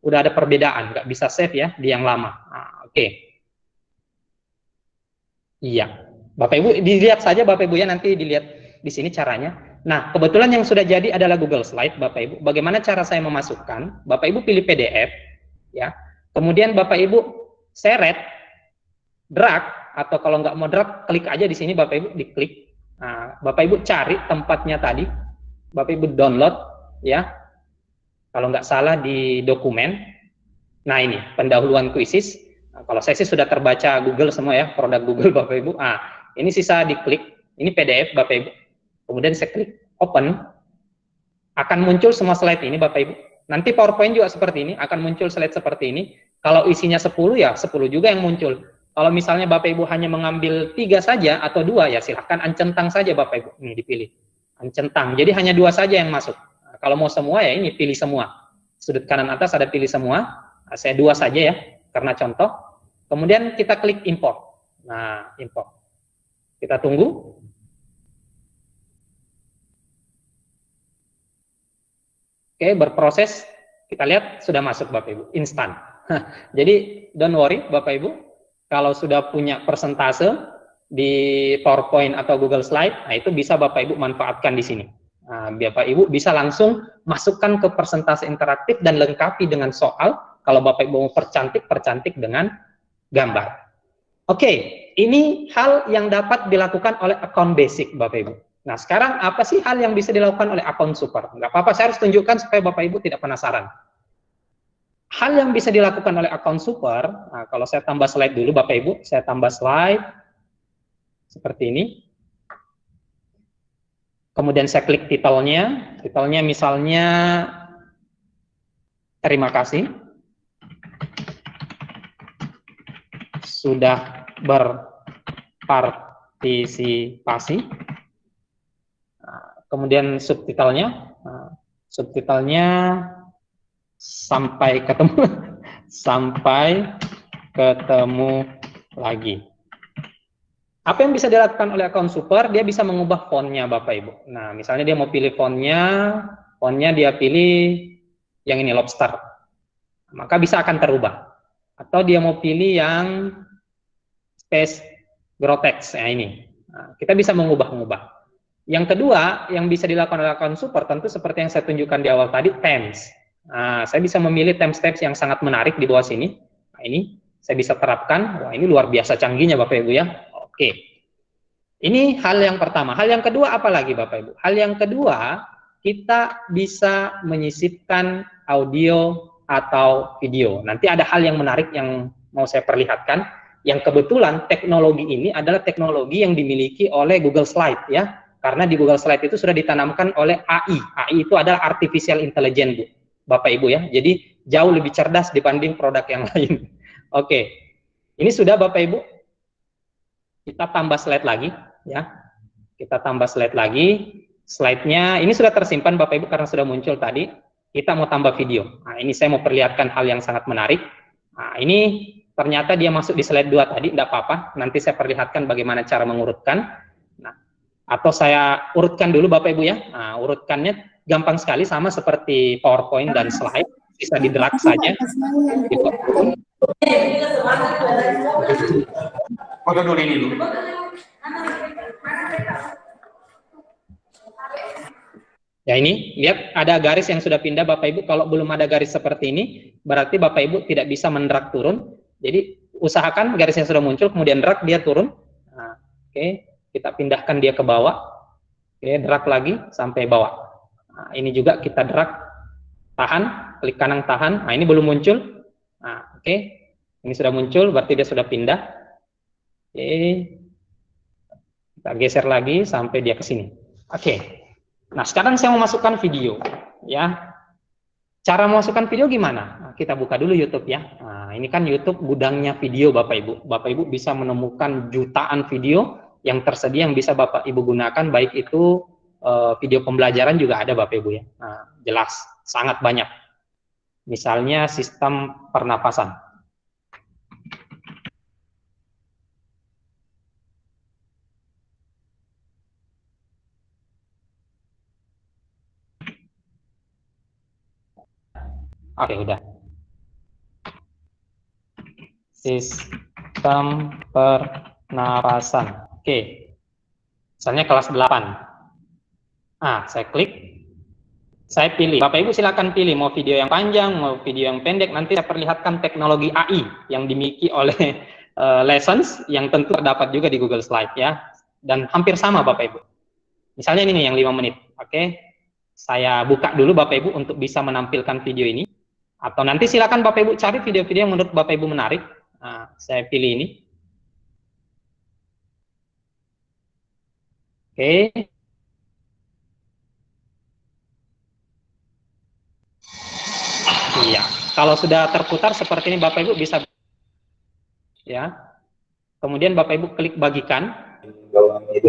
udah ada perbedaan, nggak bisa save ya di yang lama. Nah, oke. Iya, Bapak Ibu dilihat saja Bapak Ibu ya, nanti dilihat di sini caranya. Nah, kebetulan yang sudah jadi adalah Google Slide Bapak Ibu. Bagaimana cara saya memasukkan? Bapak Ibu pilih PDF ya. Kemudian Bapak Ibu seret, drag, atau kalau nggak mau drag, klik aja di sini Bapak Ibu, diklik. Nah, Bapak Ibu cari tempatnya tadi, Bapak Ibu download ya. Kalau nggak salah di dokumen. Nah, ini pendahuluan kuisis. Nah, kalau saya sih sudah terbaca Google semua ya, produk Google Bapak Ibu. Ah, ini sisa diklik. Ini PDF Bapak Ibu. Kemudian saya klik open. Akan muncul semua slide ini Bapak Ibu. Nanti PowerPoint juga seperti ini, akan muncul slide seperti ini. Kalau isinya 10 ya 10 juga yang muncul. Kalau misalnya Bapak Ibu hanya mengambil 3 saja atau 2 ya silahkan ancentang saja Bapak Ibu. Ini dipilih. Ancentang. Jadi hanya 2 saja yang masuk. Nah, kalau mau semua ya ini pilih semua. Sudut kanan atas ada pilih semua. Nah, saya 2 saja ya karena contoh. Kemudian kita klik import. Nah, import. Kita tunggu. Oke, berproses. Kita lihat sudah masuk Bapak Ibu, instan. Jadi don't worry Bapak Ibu, kalau sudah punya persentase di PowerPoint atau Google Slide, nah itu bisa Bapak Ibu manfaatkan di sini. Nah, Bapak Ibu bisa langsung masukkan ke persentase interaktif dan lengkapi dengan soal. Kalau Bapak Ibu mau percantik dengan gambar. Oke, ini hal yang dapat dilakukan oleh account basic Bapak Ibu. Nah, sekarang apa sih hal yang bisa dilakukan oleh account super? Nggak apa-apa, saya harus tunjukkan supaya Bapak Ibu tidak penasaran. Hal yang bisa dilakukan oleh account super, nah, kalau saya tambah slide dulu Bapak Ibu, saya tambah slide seperti ini. Kemudian saya klik titelnya misalnya terima kasih sudah berpartisipasi. Kemudian subtitlenya sampai ketemu lagi. Apa yang bisa dilakukan oleh account super? Dia bisa mengubah fontnya Bapak Ibu. Nah, misalnya dia mau pilih fontnya dia pilih yang ini lobster, maka bisa akan terubah. Atau dia mau pilih yang space grotex, nah ini. Nah, kita bisa mengubah-ubah. Yang kedua, yang bisa dilakukan oleh account super, tentu seperti yang saya tunjukkan di awal tadi, themes. Nah, saya bisa memilih themes yang sangat menarik di bawah sini. Nah, ini saya bisa terapkan. Wah, ini luar biasa canggihnya Bapak Ibu ya. Oke. Ini hal yang pertama. Hal yang kedua apa lagi Bapak Ibu? Hal yang kedua, kita bisa menyisipkan audio atau video. Nanti ada hal yang menarik yang mau saya perlihatkan. Yang kebetulan teknologi ini adalah teknologi yang dimiliki oleh Google Slide ya. Karena di Google Slide itu sudah ditanamkan oleh AI. AI itu adalah artificial intelligence, Bu. Bapak Ibu ya. Jadi jauh lebih cerdas dibanding produk yang lain. Oke. Ini sudah Bapak Ibu. Kita tambah slide lagi ya. Kita tambah slide lagi. Slide-nya ini sudah tersimpan Bapak Ibu karena sudah muncul tadi. Kita mau tambah video. Nah, ini saya mau perlihatkan hal yang sangat menarik. Nah, ini ternyata dia masuk di slide 2 tadi, enggak apa-apa. Nanti saya perlihatkan bagaimana cara mengurutkan. Atau saya urutkan dulu Bapak Ibu ya. Nah, urutkannya gampang sekali sama seperti PowerPoint dan slide, bisa di-drag saja. Foto dulu ini dulu. Ya ini, lihat ada garis yang sudah pindah Bapak Ibu. Kalau belum ada garis seperti ini, berarti Bapak Ibu tidak bisa men-drag turun. Jadi usahakan garis yang sudah muncul, kemudian drag dia turun. Nah, oke. Oke, kita pindahkan dia ke bawah. Oke, drag lagi sampai bawah. Nah, ini juga kita drag, tahan, klik kanan tahan. Nah, ini belum muncul. Nah, oke, ini sudah muncul, berarti dia sudah pindah. Oke, kita geser lagi sampai dia ke sini. Oke, nah sekarang saya mau masukkan video, ya. Cara memasukkan video gimana? Nah, kita buka dulu YouTube ya. Nah, ini kan YouTube gudangnya video Bapak Ibu. Bapak Ibu bisa menemukan jutaan video yang tersedia yang bisa Bapak Ibu gunakan, baik itu video pembelajaran juga ada Bapak Ibu ya. Nah, jelas, sangat banyak. Misalnya sistem pernapasan. Oke, udah. Sistem pernapasan. Oke. Misalnya kelas 8. Nah, saya klik. Saya pilih. Bapak Ibu silakan pilih mau video yang panjang, mau video yang pendek. Nanti saya perlihatkan teknologi AI yang dimiliki oleh Lessons yang tentu terdapat juga di Google Slide ya. Dan hampir sama Bapak Ibu. Misalnya ini nih yang 5 menit. Oke. Saya buka dulu Bapak Ibu untuk bisa menampilkan video ini. Atau nanti silakan Bapak Ibu cari video-video yang menurut Bapak Ibu menarik. Nah, saya pilih ini. Oke. Iya. Kalau sudah terputar seperti ini Bapak Ibu bisa ya. Kemudian Bapak Ibu klik bagikan.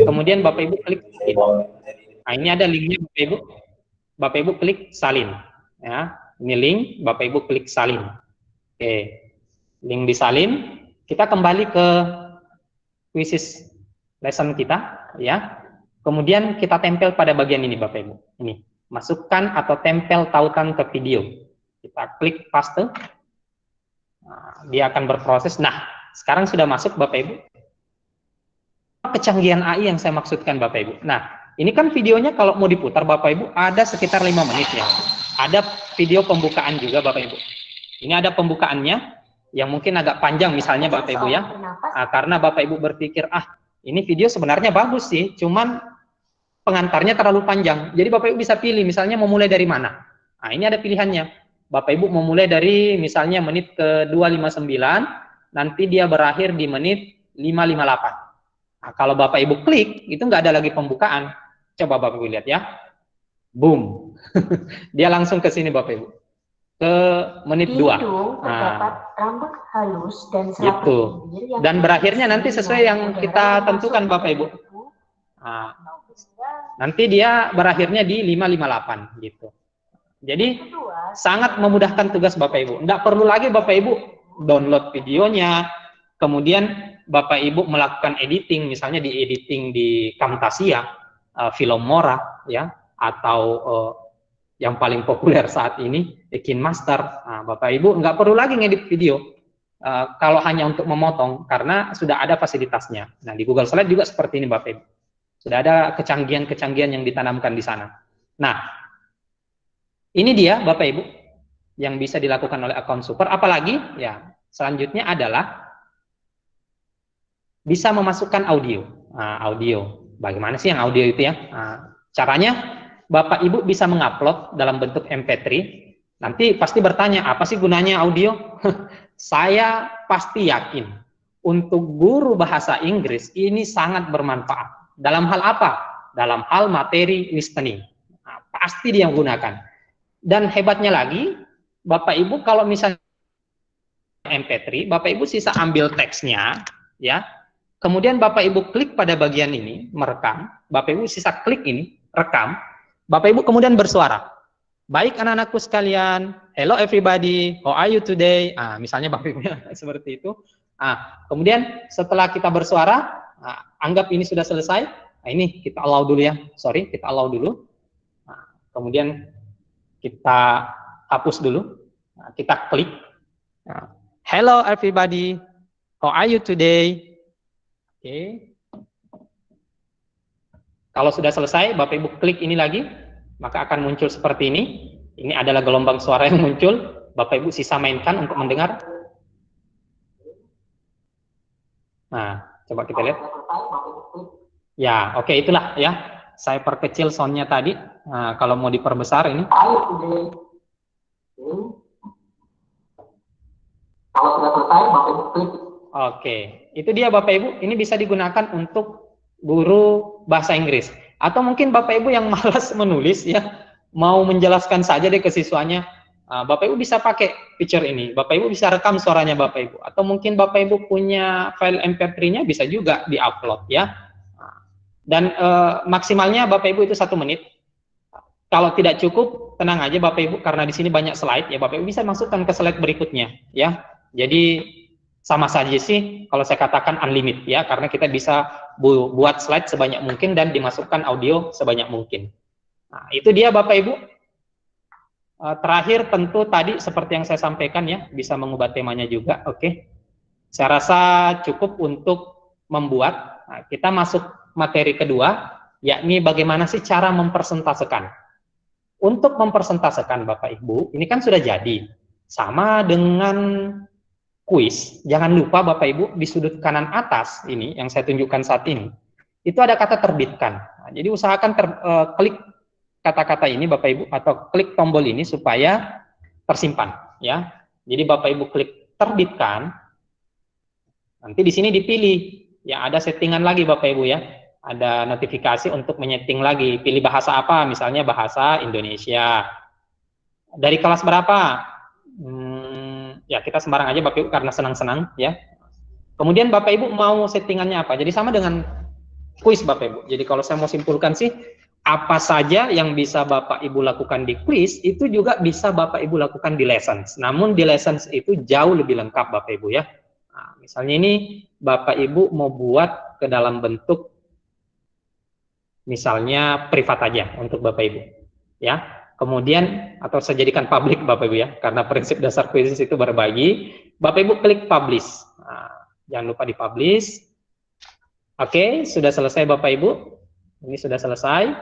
Kemudian Bapak Ibu klik skip. Nah, ini ada linknya Bapak Ibu. Bapak Ibu klik salin ya. Ini link, Bapak Ibu klik salin. Oke. Link disalin, kita kembali ke quizzes lesson kita ya. Kemudian kita tempel pada bagian ini Bapak Ibu. Ini, masukkan atau tempel tautan ke video. Kita klik paste. Nah, dia akan berproses. Nah, sekarang sudah masuk Bapak Ibu. Kecanggihan AI yang saya maksudkan Bapak Ibu. Nah, ini kan videonya kalau mau diputar Bapak Ibu ada sekitar 5 menit ya. Ada video pembukaan juga Bapak Ibu. Ini ada pembukaannya yang mungkin agak panjang misalnya Bapak Ibu ya. Nah, karena Bapak Ibu berpikir, ini video sebenarnya bagus sih, cuman pengantarnya terlalu panjang. Jadi Bapak Ibu bisa pilih misalnya mau mulai dari mana. Nah, ini ada pilihannya. Bapak Ibu mau mulai dari misalnya menit ke 259, nanti dia berakhir di menit 558. Nah, kalau Bapak Ibu klik, itu nggak ada lagi pembukaan. Coba Bapak Ibu lihat ya. Boom. Dia langsung ke sini Bapak Ibu. Ke menit 2. Terdapat rambut halus dan gitu. Dan berakhirnya nanti sesuai yang kita tentukan Bapak Ibu. Nah, nanti dia berakhirnya di 558 gitu. Jadi sangat memudahkan tugas Bapak Ibu. Nggak perlu lagi Bapak Ibu download videonya, kemudian Bapak Ibu melakukan editing, misalnya di editing di Camtasia, Filmora, ya, atau yang paling populer saat ini, KineMaster. Nah, Bapak Ibu nggak perlu lagi ngedit video kalau hanya untuk memotong, karena sudah ada fasilitasnya. Nah, di Google Slide juga seperti ini Bapak Ibu. Sudah ada kecanggihan-kecanggihan yang ditanamkan di sana. Nah, ini dia Bapak Ibu yang bisa dilakukan oleh akun super. Apalagi ya selanjutnya adalah bisa memasukkan audio. Nah, audio. Bagaimana sih yang audio itu ya? Nah, caranya Bapak Ibu bisa mengupload dalam bentuk MP3. Nanti pasti bertanya, apa sih gunanya audio? Saya pasti yakin untuk guru bahasa Inggris ini sangat bermanfaat. Dalam hal apa? Dalam hal materi listening. Nah, pasti dia gunakan. Dan hebatnya lagi, Bapak Ibu kalau misalnya MP3, Bapak Ibu sisa ambil teksnya, ya. Kemudian Bapak Ibu klik pada bagian ini, merekam. Bapak Ibu sisa klik ini, rekam. Bapak Ibu kemudian bersuara. Baik anak-anakku sekalian, hello everybody, how are you today? Misalnya Bapak Ibu seperti itu. Kemudian setelah kita bersuara, anggap ini sudah selesai. Ini kita allow dulu ya, sorry, kita allow dulu. Kemudian kita hapus dulu. Kita klik. Hello everybody, how are you today? Oke. Kalau sudah selesai, Bapak Ibu klik ini lagi, maka akan muncul seperti ini. Ini adalah gelombang suara yang muncul. Bapak Ibu sisa mainkan untuk mendengar. Nah, Coba kita lihat. Ya, oke, itulah ya. Saya perkecil soundnya tadi. Nah, kalau mau diperbesar ini. Kalau sudah selesai, Bapak Ibu klik. Oke, itu dia Bapak Ibu. Ini bisa digunakan untuk guru bahasa Inggris. Atau mungkin Bapak Ibu yang malas menulis ya, mau menjelaskan saja deh ke siswanya. Bapak Ibu bisa pakai feature ini. Bapak Ibu bisa rekam suaranya Bapak Ibu. Atau mungkin Bapak Ibu punya file MP3-nya bisa juga diupload ya. Dan maksimalnya Bapak Ibu itu 1 menit. Kalau tidak cukup, tenang aja Bapak Ibu, karena di sini banyak slide ya, Bapak Ibu bisa masukkan ke slide berikutnya ya. Jadi sama saja sih kalau saya katakan unlimited ya, karena kita bisa buat slide sebanyak mungkin dan dimasukkan audio sebanyak mungkin. Nah, itu dia Bapak Ibu. Terakhir tentu tadi seperti yang saya sampaikan ya, bisa mengubah temanya juga. Oke. Saya rasa cukup untuk membuat. Nah, kita masuk materi kedua, yakni bagaimana sih cara mempresentasekan. Untuk mempresentasekan Bapak Ibu, ini kan sudah jadi. Sama dengan kuis, jangan lupa Bapak Ibu di sudut kanan atas ini yang saya tunjukkan saat ini, itu ada kata terbitkan. Nah, jadi usahakan klik kata-kata ini Bapak Ibu atau klik tombol ini supaya tersimpan ya. Jadi Bapak Ibu klik terbitkan, nanti di sini dipilih ya, ada settingan lagi Bapak Ibu ya. Ada notifikasi untuk menyeting lagi, pilih bahasa apa, misalnya bahasa Indonesia. Dari kelas berapa? Ya kita sembarang aja Bapak Ibu karena senang-senang ya. Kemudian Bapak Ibu mau settingannya apa? Jadi sama dengan kuis Bapak Ibu. Jadi kalau saya mau simpulkan sih, apa saja yang bisa Bapak Ibu lakukan di kuis itu juga bisa Bapak Ibu lakukan di lessons. Namun di lessons itu jauh lebih lengkap Bapak Ibu ya. Nah, misalnya ini Bapak Ibu mau buat ke dalam bentuk misalnya privat aja untuk Bapak Ibu ya. Kemudian atau saya jadikan public Bapak Ibu ya, karena prinsip dasar kuis itu berbagi. Bapak Ibu klik publish. Nah, jangan lupa di publish. Oke, sudah selesai Bapak Ibu. Ini sudah selesai.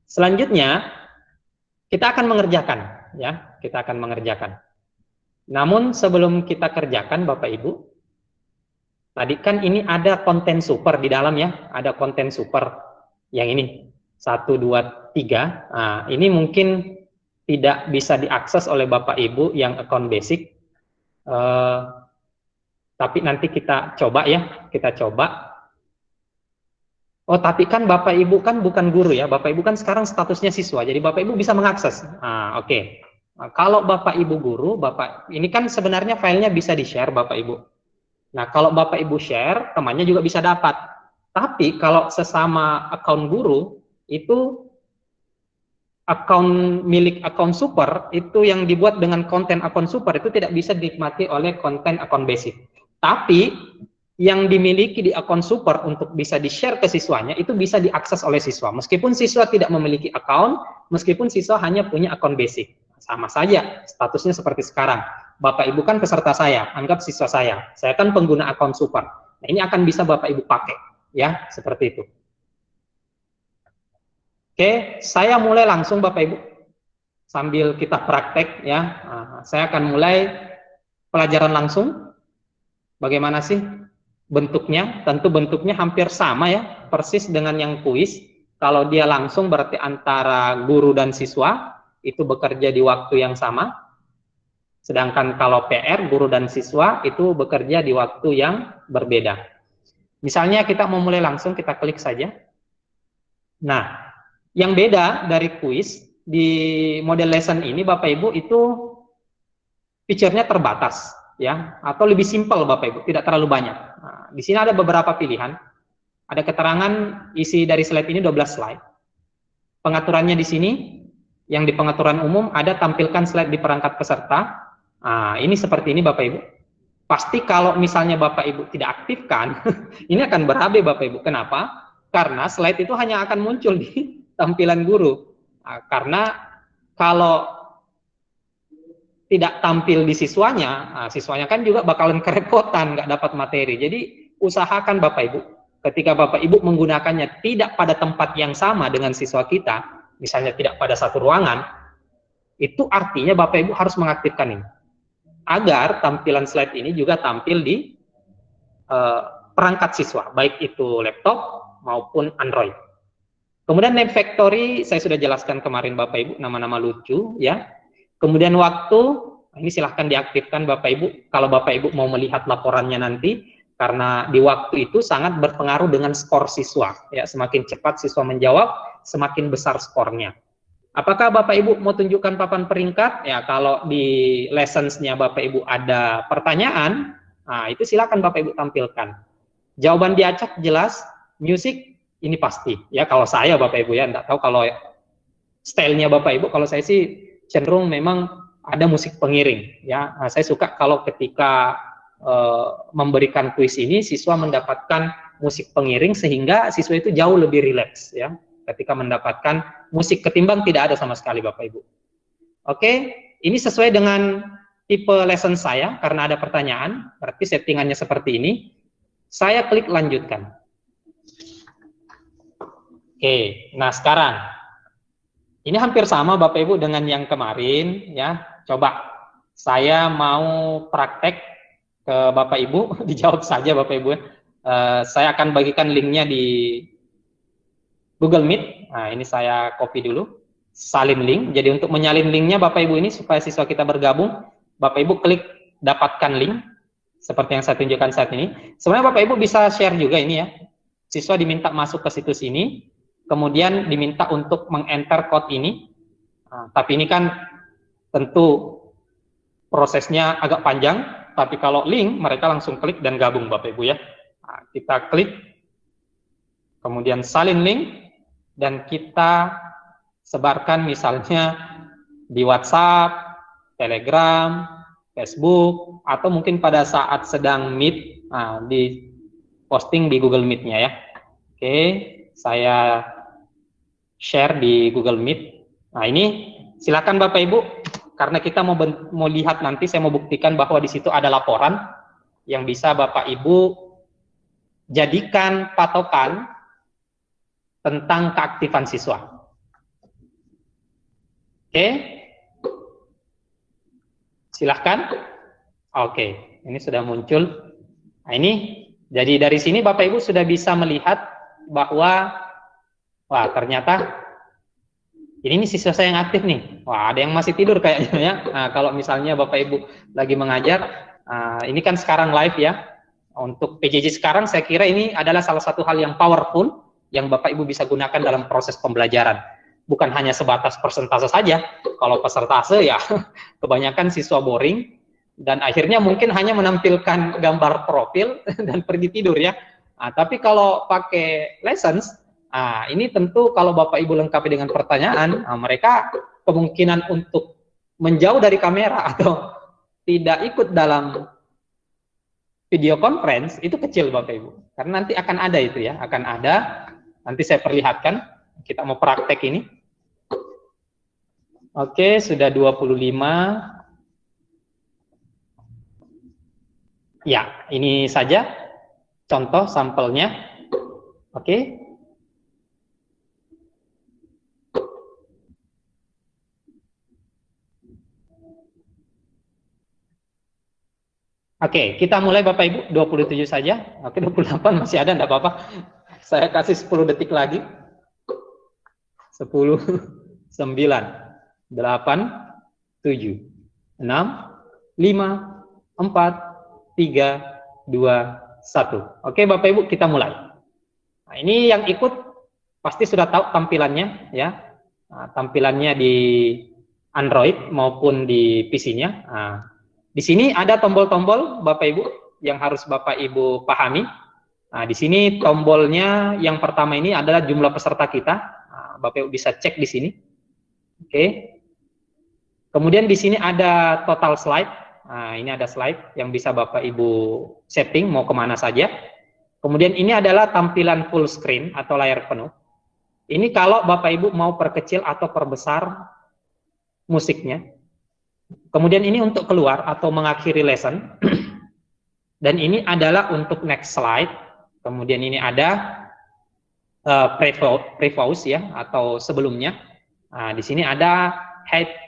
Selanjutnya kita akan mengerjakan ya, kita akan mengerjakan. Namun sebelum kita kerjakan Bapak Ibu, tadi kan ini ada konten super di dalam ya, ada konten super. Yang ini 1, 2, 3. Nah, ini mungkin tidak bisa diakses oleh Bapak Ibu yang account basic, tapi nanti kita coba ya, kita coba. Oh, tapi kan Bapak Ibu kan bukan guru ya, Bapak Ibu kan sekarang statusnya siswa, jadi Bapak Ibu bisa mengakses. Nah, oke. Nah, kalau Bapak Ibu guru, Bapak ini kan sebenarnya filenya bisa di-share Bapak Ibu. Nah, kalau Bapak Ibu share, temannya juga bisa dapat. Tapi kalau sesama akun guru, itu akun milik akun super, itu yang dibuat dengan konten akun super, itu tidak bisa dinikmati oleh konten akun basic. Tapi yang dimiliki di akun super untuk bisa di-share ke siswanya, itu bisa diakses oleh siswa. Meskipun siswa tidak memiliki akun, meskipun siswa hanya punya akun basic. Sama saja, statusnya seperti sekarang. Bapak Ibu kan peserta saya, anggap siswa saya kan pengguna akun super. Nah, ini akan bisa Bapak Ibu pakai. Ya, seperti itu. Oke, saya mulai langsung Bapak Ibu. Sambil kita praktek ya. Saya akan mulai pelajaran langsung. Bagaimana sih bentuknya? Tentu bentuknya hampir sama ya, persis dengan yang kuis. Kalau dia langsung berarti antara guru dan siswa itu bekerja di waktu yang sama. Sedangkan kalau PR, guru dan siswa itu bekerja di waktu yang berbeda. Misalnya kita mau mulai langsung, kita klik saja. Nah, yang beda dari kuis, di model lesson ini Bapak Ibu itu feature-nya terbatas, ya, atau lebih simpel Bapak Ibu, tidak terlalu banyak. Nah, di sini ada beberapa pilihan. Ada keterangan isi dari slide ini 12 slide. Pengaturannya di sini, yang di pengaturan umum ada tampilkan slide di perangkat peserta. Nah, ini seperti ini Bapak Ibu. Pasti kalau misalnya Bapak Ibu tidak aktifkan, ini akan berabe Bapak Ibu. Kenapa? Karena slide itu hanya akan muncul di tampilan guru. Nah, karena kalau tidak tampil di siswanya, siswanya kan juga bakalan kerepotan, nggak dapat materi. Jadi usahakan Bapak Ibu, ketika Bapak Ibu menggunakannya tidak pada tempat yang sama dengan siswa kita, misalnya tidak pada satu ruangan, itu artinya Bapak Ibu harus mengaktifkan ini. Agar tampilan slide ini juga tampil di perangkat siswa, baik itu laptop maupun Android. Kemudian name factory saya sudah jelaskan kemarin Bapak Ibu, nama-nama lucu ya. Kemudian waktu, ini silahkan diaktifkan Bapak Ibu kalau Bapak Ibu mau melihat laporannya nanti, karena di waktu itu sangat berpengaruh dengan skor siswa ya. Semakin cepat siswa menjawab, semakin besar skornya. Apakah Bapak Ibu mau tunjukkan papan peringkat? Ya, kalau di lessons-nya Bapak Ibu ada pertanyaan, nah itu silakan Bapak Ibu tampilkan. Jawaban diacak jelas, musik ini pasti. Ya, kalau saya Bapak Ibu ya, enggak tahu kalau stylenya Bapak Ibu, kalau saya sih cenderung memang ada musik pengiring. Ya, nah, saya suka kalau ketika memberikan kuis ini, siswa mendapatkan musik pengiring sehingga siswa itu jauh lebih rileks ya. Ketika mendapatkan musik ketimbang tidak ada sama sekali Bapak Ibu. Oke, ini sesuai dengan tipe lesson saya karena ada pertanyaan, berarti settingannya seperti ini. Saya klik lanjutkan. Oke, nah sekarang ini hampir sama Bapak Ibu dengan yang kemarin ya. Coba saya mau praktek ke Bapak Ibu, dijawab saja Bapak Ibu. Saya akan bagikan linknya di Google Meet. Nah, ini saya copy dulu, salin link. Jadi untuk menyalin linknya Bapak Ibu ini supaya siswa kita bergabung, Bapak Ibu klik dapatkan link seperti yang saya tunjukkan saat ini. Sebenarnya Bapak Ibu bisa share juga ini ya. Siswa diminta masuk ke situs ini, kemudian diminta untuk meng-enter code ini. Nah, tapi ini kan tentu prosesnya agak panjang, tapi kalau link mereka langsung klik dan gabung Bapak Ibu ya. Nah, kita klik, kemudian salin link, dan kita sebarkan misalnya di WhatsApp, Telegram, Facebook, atau mungkin pada saat sedang meet, nah, di posting di Google Meet-nya ya. Oke, saya share di Google Meet. Nah ini silakan Bapak Ibu, karena kita mau lihat nanti, saya mau buktikan bahwa di situ ada laporan yang bisa Bapak Ibu jadikan patokan tentang keaktifan siswa. Oke, silahkan. Oke, ini sudah muncul. Nah ini, jadi dari sini Bapak Ibu sudah bisa melihat bahwa, wah ternyata ini siswa saya yang aktif nih. Wah ada yang masih tidur kayaknya ya. Nah, kalau misalnya Bapak Ibu lagi mengajar, ini kan sekarang live ya. Untuk PJJ sekarang saya kira ini adalah salah satu hal yang powerful yang Bapak Ibu bisa gunakan dalam proses pembelajaran. Bukan hanya sebatas persentase saja. Kalau persentase ya kebanyakan siswa boring dan akhirnya mungkin hanya menampilkan gambar profil dan pergi tidur ya. Nah, tapi kalau pakai lessons, nah ini tentu kalau Bapak Ibu lengkapi dengan pertanyaan, nah, mereka kemungkinan untuk menjauh dari kamera atau tidak ikut dalam video conference itu kecil Bapak Ibu. Karena nanti akan ada itu ya, akan ada. Nanti saya perlihatkan, kita mau praktek ini. Oke, sudah 25. Ya, ini saja contoh sampelnya. Oke. Oke, kita mulai Bapak Ibu, 27 saja. Oke, 28 masih ada, enggak apa-apa. Saya kasih 10 detik lagi. 10, 9, 8, 7, 6, 5, 4, 3, 2, 1. Oke Bapak Ibu, kita mulai. Nah, ini yang ikut pasti sudah tahu tampilannya ya. Nah, tampilannya di Android maupun di PC-nya. Nah, di sini ada tombol-tombol Bapak Ibu yang harus Bapak Ibu pahami. Nah, di sini tombolnya yang pertama ini adalah jumlah peserta kita. Nah, Bapak Ibu bisa cek di sini. Oke. Kemudian di sini ada total slide. Nah, ini ada slide yang bisa Bapak Ibu setting mau kemana saja. Kemudian ini adalah tampilan full screen atau layar penuh. Ini kalau Bapak Ibu mau perkecil atau perbesar musiknya. Kemudian ini untuk keluar atau mengakhiri lesson. Dan ini adalah untuk next slide. Kemudian ini ada previews ya atau sebelumnya. Nah, di sini ada hide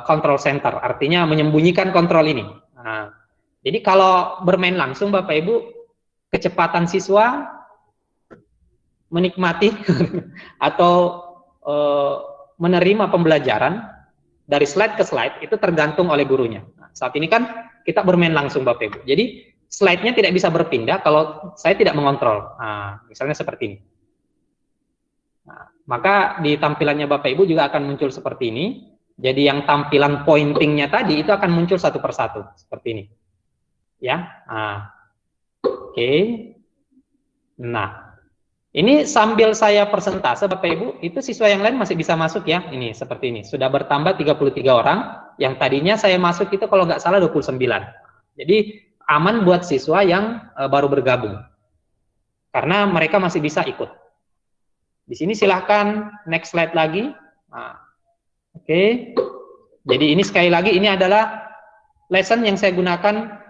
control center, artinya menyembunyikan kontrol ini. Nah, jadi kalau bermain langsung Bapak Ibu kecepatan siswa menikmati atau menerima pembelajaran dari slide ke slide itu tergantung oleh gurunya. Nah, saat ini kan kita bermain langsung Bapak Ibu. Jadi slide-nya tidak bisa berpindah kalau saya tidak mengontrol. Nah, misalnya seperti ini. Nah, maka di tampilannya Bapak Ibu juga akan muncul seperti ini. Jadi yang tampilan pointingnya tadi itu akan muncul satu persatu seperti ini. Ya, nah, oke. Nah, ini sambil saya persentase Bapak Ibu, itu siswa yang lain masih bisa masuk ya. Ini seperti ini. Sudah bertambah 33 orang. Yang tadinya saya masuk itu kalau nggak salah 29. Jadi aman buat siswa yang baru bergabung. Karena mereka masih bisa ikut. Di sini silahkan next slide lagi. Nah, oke. Jadi ini sekali lagi ini adalah lesson yang saya gunakan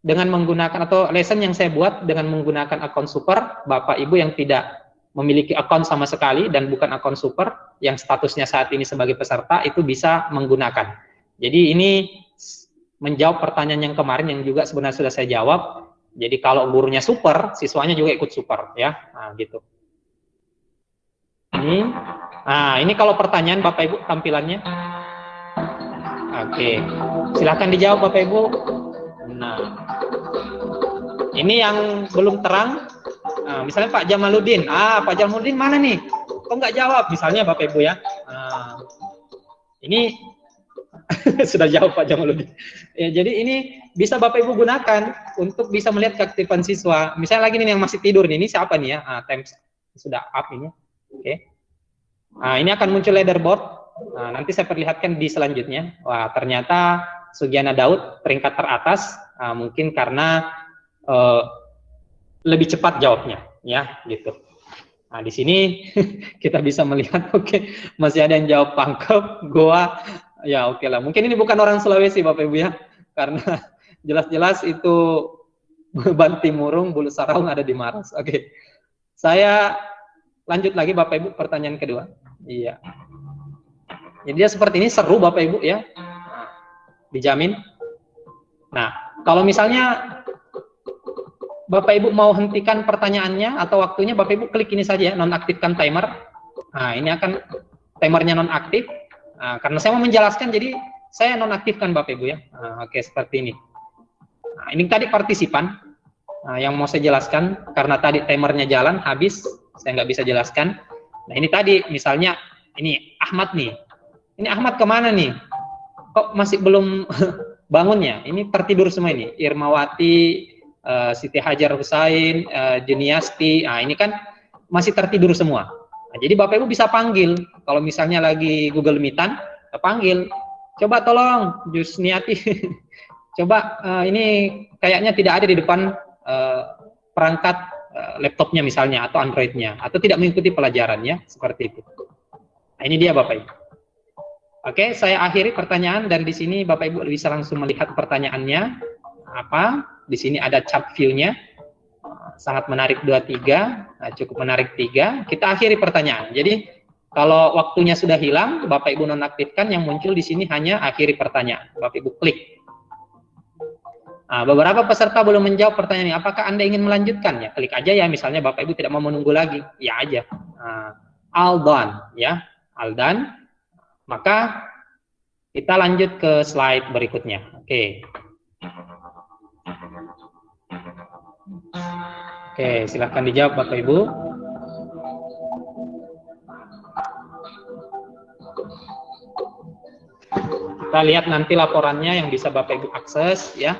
dengan menggunakan atau lesson yang saya buat dengan menggunakan akun super. Bapak Ibu yang tidak memiliki akun sama sekali dan bukan akun super yang statusnya saat ini sebagai peserta itu bisa menggunakan. Jadi ini menjawab pertanyaan yang kemarin yang juga sebenarnya sudah saya jawab. Jadi kalau gurunya super, siswanya juga ikut super ya. Nah, gitu. Ini kalau pertanyaan Bapak Ibu tampilannya. Oke. Silakan dijawab Bapak Ibu. Nah, ini yang belum terang, misalnya Pak Jamaluddin, Pak Jamaluddin mana nih? Kok nggak jawab? Misalnya Bapak Ibu ya, ini sudah jawab Pak Jamaluddin. Ya, jadi ini bisa Bapak Ibu gunakan untuk bisa melihat keaktifan siswa. Misalnya lagi nih yang masih tidur nih, ini siapa nih ya? Time sudah up ini. Oke. Nah, ini akan muncul leaderboard. Nah, nanti saya perlihatkan di selanjutnya. Wah, ternyata Sugiana Daud peringkat teratas, mungkin karena lebih cepat jawabnya, ya, gitu. Nah, di sini kita bisa melihat, oke, masih ada yang jawab Pangkep, Goa, ya oke lah. Mungkin ini bukan orang Sulawesi, Bapak Ibu ya, karena jelas-jelas itu Bantimurung, Bulu Saraung ada di Maros. Oke, saya lanjut lagi Bapak Ibu, pertanyaan kedua. Iya. Jadi dia seperti ini, seru Bapak Ibu ya, dijamin. Nah, kalau misalnya Bapak Ibu mau hentikan pertanyaannya atau waktunya, Bapak Ibu klik ini saja, nonaktifkan timer. Nah, ini akan timernya nonaktif. Nah, karena saya mau menjelaskan, jadi saya nonaktifkan Bapak Ibu ya. Nah, oke, seperti ini. Nah, ini tadi partisipan yang mau saya jelaskan, karena tadi timernya jalan, habis, saya nggak bisa jelaskan. Nah, ini tadi, misalnya, ini Ahmad nih. Ini Ahmad kemana nih? Kok masih belum bangunnya? Ini tertidur semua ini. Irmawati, Siti Hajar Husain, Juniasti, nah ini kan masih tertidur semua. Nah, jadi Bapak Ibu bisa panggil, kalau misalnya lagi Google Meet-an, panggil, coba tolong Jusniati, coba ini kayaknya tidak ada di depan perangkat laptopnya misalnya, atau Android-nya, atau tidak mengikuti pelajarannya, seperti itu. Nah, ini dia Bapak Ibu. Oke, saya akhiri pertanyaan, dan di sini Bapak Ibu bisa langsung melihat pertanyaannya apa. Di sini ada chart view-nya, sangat menarik 23, cukup menarik 3. Kita akhiri pertanyaan. Jadi kalau waktunya sudah hilang, Bapak Ibu nonaktifkan, yang muncul di sini hanya akhiri pertanyaan. Bapak Ibu klik. Nah, beberapa peserta belum menjawab pertanyaan ini. Apakah Anda ingin melanjutkan? Ya, klik aja ya. Misalnya Bapak Ibu tidak mau menunggu lagi, ya aja. All done, ya, all done. Maka kita lanjut ke slide berikutnya. Oke. Oke, silahkan dijawab Bapak Ibu. Kita lihat nanti laporannya yang bisa Bapak Ibu akses ya.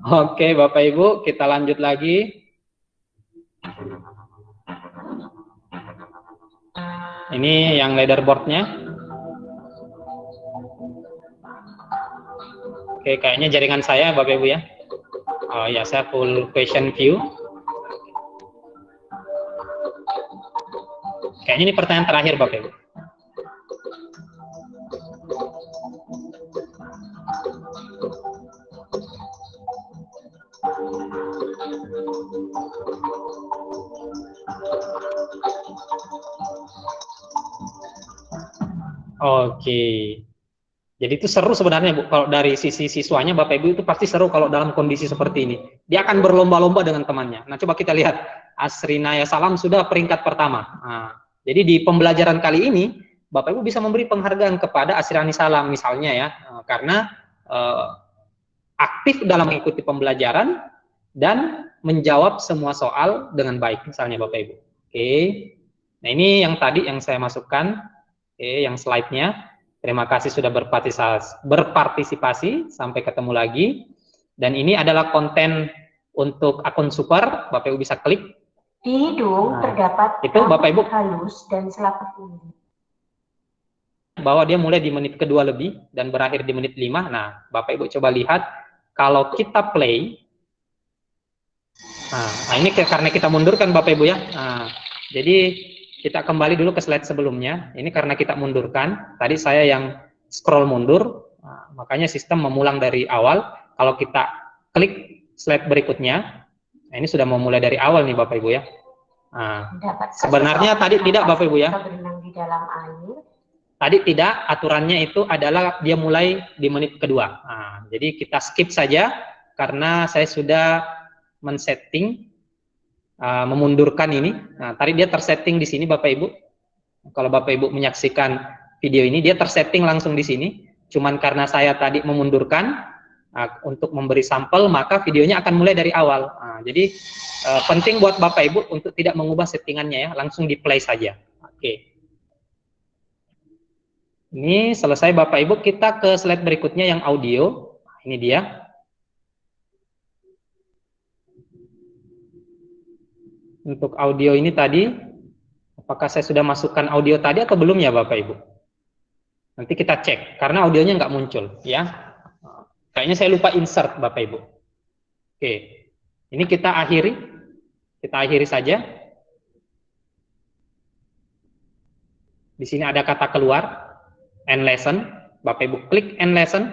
Oke, Bapak Ibu, kita lanjut lagi. Ini yang leaderboard-nya. Oke, kayaknya jaringan saya, Bapak Ibu ya. Oh ya, saya full question view. Kayaknya ini pertanyaan terakhir, Bapak Ibu. Oke. Jadi itu seru sebenarnya Bu, kalau dari sisi siswanya Bapak Ibu itu pasti seru kalau dalam kondisi seperti ini. Dia akan berlomba-lomba dengan temannya. Nah, coba kita lihat Asrinaya Salam sudah peringkat pertama. Nah, jadi di pembelajaran kali ini Bapak Ibu bisa memberi penghargaan kepada Asrani Salam misalnya ya, karena aktif dalam mengikuti pembelajaran dan menjawab semua soal dengan baik misalnya Bapak Ibu. Oke. Nah, ini yang tadi yang saya masukkan. Oke, yang slide-nya. Terima kasih sudah berpartisipasi. Sampai ketemu lagi. Dan ini adalah konten untuk akun super. Bapak Ibu bisa klik. Di hidung terdapat itu Bapak Ibu halus dan selaput tinggi. Bahwa dia mulai di menit kedua lebih dan berakhir di menit 5. Nah, Bapak Ibu coba lihat kalau kita play. Nah, ini karena kita mundurkan Bapak Ibu ya. Nah, jadi kita kembali dulu ke slide sebelumnya. Ini karena kita mundurkan. Tadi saya yang scroll mundur, makanya sistem mengulang dari awal. Kalau kita klik slide berikutnya, nah ini sudah memulai dari awal nih Bapak Ibu ya. Nah, sebenarnya tadi tidak Bapak Ibu ya. Di dalam air. Tadi tidak, aturannya itu adalah dia mulai di menit kedua. Nah, jadi kita skip saja karena saya sudah men-setting memundurkan ini. Nah, tadi dia tersetting di sini Bapak Ibu. Kalau Bapak Ibu menyaksikan video ini, dia tersetting langsung di sini. Cuman karena saya tadi memundurkan untuk memberi sampel, maka videonya akan mulai dari awal. Nah, jadi penting buat Bapak Ibu untuk tidak mengubah settingannya ya, langsung di play saja. Oke. Ini selesai Bapak Ibu, kita ke slide berikutnya yang audio. Ini dia. Untuk audio ini tadi, apakah saya sudah masukkan audio tadi atau belum ya Bapak Ibu? Nanti kita cek, karena audionya nggak muncul ya. Kayaknya saya lupa insert Bapak Ibu. Oke, ini kita akhiri saja. Di sini ada kata keluar, end lesson. Bapak Ibu klik end lesson.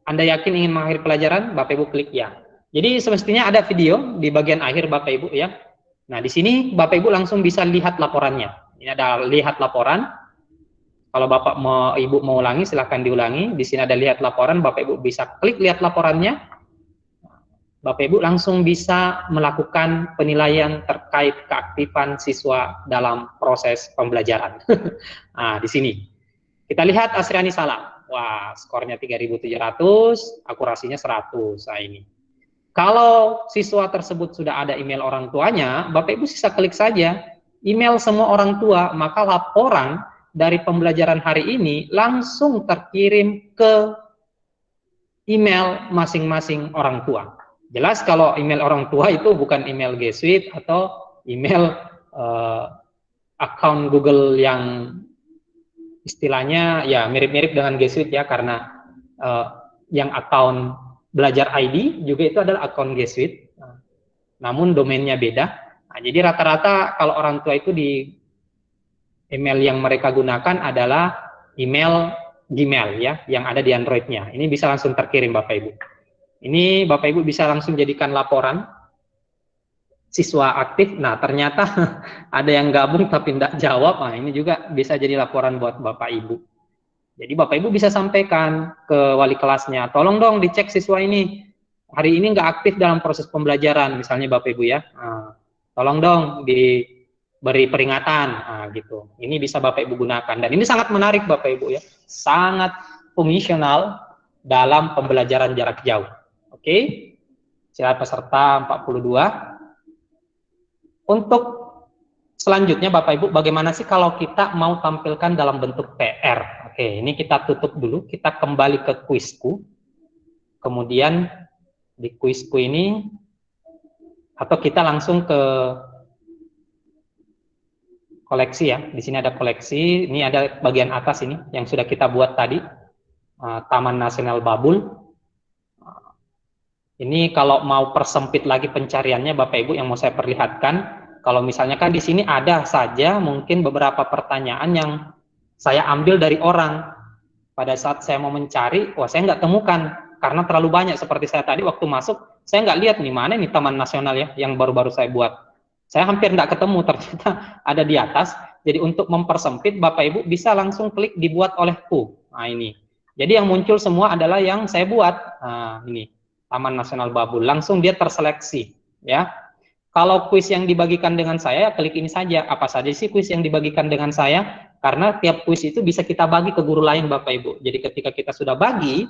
Anda yakin ingin mengakhiri pelajaran? Bapak Ibu klik ya. Jadi semestinya ada video di bagian akhir Bapak Ibu ya. Nah, di sini Bapak Ibu langsung bisa lihat laporannya. Ini ada lihat laporan. Kalau Bapak Ibu mau ulangi, silahkan diulangi. Di sini ada lihat laporan, Bapak Ibu bisa klik lihat laporannya. Bapak Ibu langsung bisa melakukan penilaian terkait keaktifan siswa dalam proses pembelajaran. Nah, di sini. Kita lihat Asriani Salam. Wah, skornya 3.700, akurasinya 100. Nah, ini. Kalau siswa tersebut sudah ada email orang tuanya, Bapak Ibu bisa klik saja email semua orang tua, maka laporan dari pembelajaran hari ini langsung terkirim ke email masing-masing orang tua. Jelas kalau email orang tua itu bukan email G Suite atau email account Google yang istilahnya ya mirip-mirip dengan G Suite ya, karena yang account Belajar ID juga itu adalah akun G Suite, namun domainnya beda. Nah, jadi rata-rata kalau orang tua itu di email yang mereka gunakan adalah email Gmail ya, yang ada di Android-nya. Ini bisa langsung terkirim Bapak Ibu. Ini Bapak Ibu bisa langsung jadikan laporan siswa aktif. Nah, ternyata ada yang gabung tapi tidak jawab. Nah, ini juga bisa jadi laporan buat Bapak Ibu. Jadi Bapak Ibu bisa sampaikan ke wali kelasnya, tolong dong dicek siswa ini, hari ini nggak aktif dalam proses pembelajaran, misalnya Bapak Ibu ya, tolong dong diberi peringatan, gitu. Ini bisa Bapak Ibu gunakan, dan ini sangat menarik Bapak Ibu ya, sangat fungsional dalam pembelajaran jarak jauh. Oke, sila peserta 42. Untuk selanjutnya Bapak Ibu, bagaimana sih kalau kita mau tampilkan dalam bentuk PR? Oke, ini kita tutup dulu, kita kembali ke kuisku. Kemudian di kuisku ini, atau kita langsung ke koleksi ya. Di sini ada koleksi, ini ada bagian atas ini yang sudah kita buat tadi, Taman Nasional Babul. Ini kalau mau persempit lagi pencariannya Bapak Ibu yang mau saya perlihatkan. Kalau misalnya kan di sini ada saja mungkin beberapa pertanyaan yang saya ambil dari orang. Pada saat saya mau mencari, wah saya nggak temukan karena terlalu banyak. Seperti saya tadi waktu masuk, saya nggak lihat nih mana nih Taman Nasional ya yang baru-baru saya buat. Saya hampir nggak ketemu, ternyata ada di atas. Jadi untuk mempersempit, Bapak Ibu bisa langsung klik dibuat olehku. Nah ini. Jadi yang muncul semua adalah yang saya buat. Nah ini, Taman Nasional Babul. Langsung dia terseleksi. Ya. Kalau kuis yang dibagikan dengan saya, klik ini saja. Apa saja sih kuis yang dibagikan dengan saya? Karena tiap kuis itu bisa kita bagi ke guru lain, Bapak Ibu. Jadi ketika kita sudah bagi,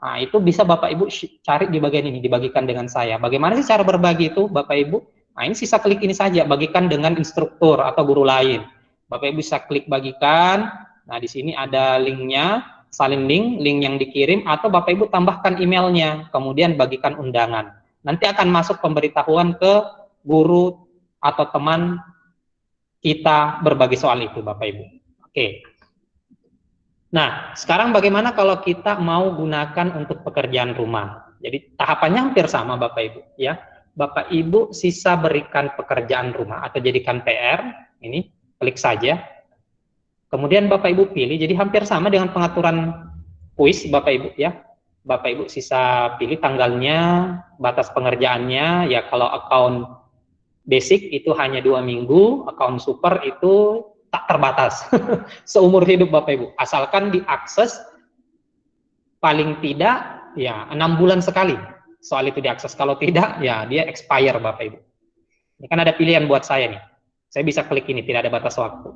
nah itu bisa Bapak Ibu cari di bagian ini, dibagikan dengan saya. Bagaimana sih cara berbagi itu, Bapak Ibu? Nah ini sisa klik ini saja, bagikan dengan instruktur atau guru lain. Bapak Ibu bisa klik bagikan. Nah, di sini ada linknya, salin link yang dikirim, atau Bapak Ibu tambahkan emailnya, kemudian bagikan undangan. Nanti akan masuk pemberitahuan ke guru atau teman kita berbagi soal itu, Bapak Ibu. Oke. Nah, sekarang bagaimana kalau kita mau gunakan untuk pekerjaan rumah? Jadi tahapannya hampir sama, Bapak Ibu. Ya, Bapak Ibu sisa berikan pekerjaan rumah atau jadikan PR. Ini klik saja. Kemudian Bapak Ibu pilih, jadi hampir sama dengan pengaturan kuis Bapak Ibu ya. Bapak Ibu sisa pilih tanggalnya, batas pengerjaannya, ya kalau account basic itu hanya 2 minggu, account super itu tak terbatas, seumur hidup Bapak Ibu, asalkan diakses paling tidak ya 6 bulan sekali, soal itu diakses, kalau tidak ya dia expire Bapak Ibu. Ini kan ada pilihan buat saya nih, saya bisa klik ini, tidak ada batas waktu.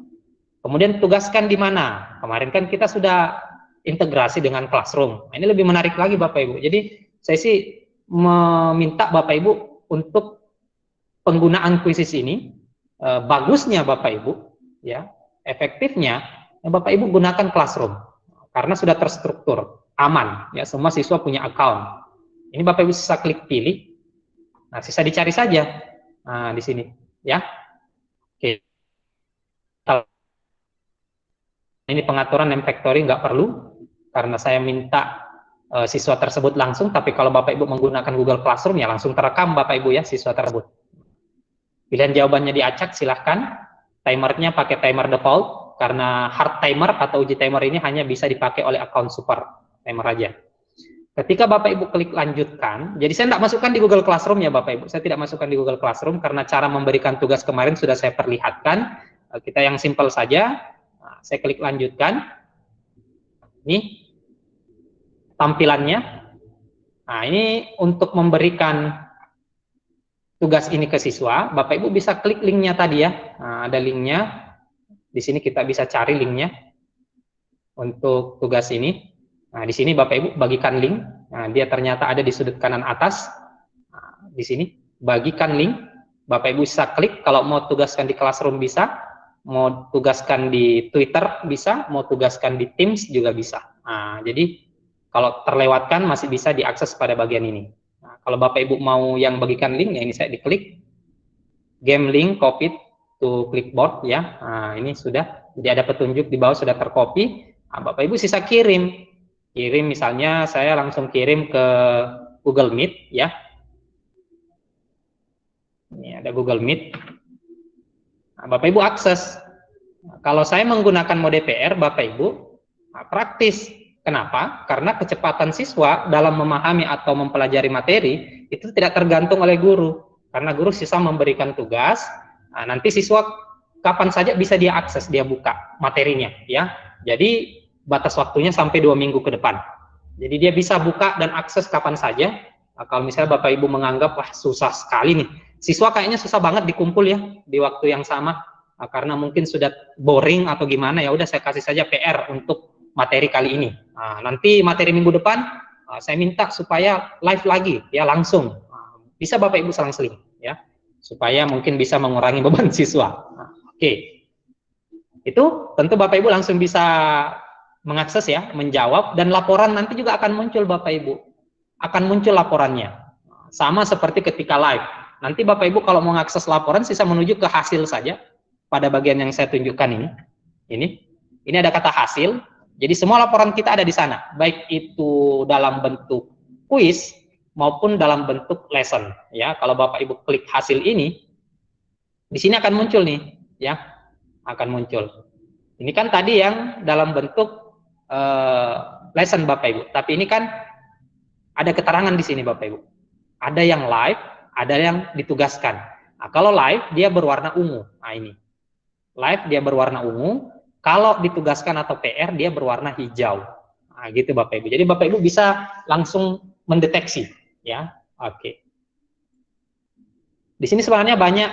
Kemudian tugaskan di mana? Kemarin kan kita sudah integrasi dengan Classroom. Nah, ini lebih menarik lagi Bapak Ibu. Jadi saya sih meminta Bapak Ibu untuk penggunaan kuisis ini, bagusnya Bapak Ibu, ya, efektifnya Bapak Ibu gunakan Classroom karena sudah terstruktur, aman, ya semua siswa punya account. Ini Bapak Ibu bisa klik pilih. Nah, sisa dicari saja. Nah, di sini, ya. Oke. Ini pengaturan name factory nggak perlu karena saya minta siswa tersebut langsung, tapi kalau Bapak Ibu menggunakan Google Classroom ya langsung terekam Bapak Ibu ya siswa tersebut. Pilihan jawabannya diacak, silahkan. Timernya pakai timer default karena hard timer atau uji timer ini hanya bisa dipakai oleh account super timer aja. Ketika Bapak Ibu klik lanjutkan, jadi saya tidak masukkan di Google Classroom ya Bapak Ibu, saya tidak masukkan di Google Classroom karena cara memberikan tugas kemarin sudah saya perlihatkan. Kita yang simple saja. Nah, saya klik lanjutkan. Ini tampilannya. Nah, ini untuk memberikan tugas ini ke siswa, Bapak Ibu bisa klik linknya tadi ya. Nah, ada linknya. Di sini kita bisa cari linknya untuk tugas ini. Nah, di sini Bapak Ibu bagikan link. Nah, dia ternyata ada di sudut kanan atas. Nah, di sini bagikan link. Bapak Ibu bisa klik. Kalau mau tugaskan di Classroom bisa. Mau tugaskan di Twitter bisa, mau tugaskan di Teams juga bisa. Nah, jadi kalau terlewatkan masih bisa diakses pada bagian ini. Nah, kalau Bapak Ibu mau yang bagikan link, ya ini saya diklik. Game link, copy to clipboard ya. Nah, ini sudah, jadi ada petunjuk di bawah sudah tercopy. Nah, Bapak Ibu sisa kirim. Kirim misalnya saya langsung kirim ke Google Meet ya. Ini ada Google Meet. Nah, Bapak Ibu akses. Nah, kalau saya menggunakan mode PR, Bapak Ibu, nah, praktis. Kenapa? Karena kecepatan siswa dalam memahami atau mempelajari materi itu tidak tergantung oleh guru. Karena guru sisa memberikan tugas, nah, nanti siswa kapan saja bisa dia akses, dia buka materinya, ya. Jadi batas waktunya sampai 2 minggu ke depan. Jadi dia bisa buka dan akses kapan saja. Nah, kalau misalnya Bapak Ibu menganggap wah susah sekali nih, siswa kayaknya susah banget dikumpul ya di waktu yang sama, nah, karena mungkin sudah boring atau gimana, ya udah saya kasih saja PR untuk materi kali ini. Nah, nanti materi minggu depan saya minta supaya live lagi ya langsung. Nah, bisa Bapak Ibu selang-seling ya supaya mungkin bisa mengurangi beban siswa. Nah, oke. Itu tentu Bapak Ibu langsung bisa mengakses ya, menjawab, dan laporan nanti juga akan muncul Bapak Ibu. Akan muncul laporannya. Sama seperti ketika live. Nanti Bapak Ibu kalau mau mengakses laporan sisa menuju ke hasil saja pada bagian yang saya tunjukkan ini. Ini ada kata hasil. Jadi semua laporan kita ada di sana, baik itu dalam bentuk kuis maupun dalam bentuk lesson. Ya, kalau Bapak Ibu klik hasil ini, di sini akan muncul nih, ya, akan muncul. Ini kan tadi yang dalam bentuk lesson Bapak Ibu, tapi ini kan ada keterangan di sini Bapak Ibu. Ada yang live, ada yang ditugaskan. Nah, kalau live dia berwarna ungu. Nah, ini live dia berwarna ungu, kalau ditugaskan atau PR dia berwarna hijau. Nah, gitu Bapak Ibu. Jadi Bapak Ibu bisa langsung mendeteksi, ya. Oke. Di sini sebenarnya banyak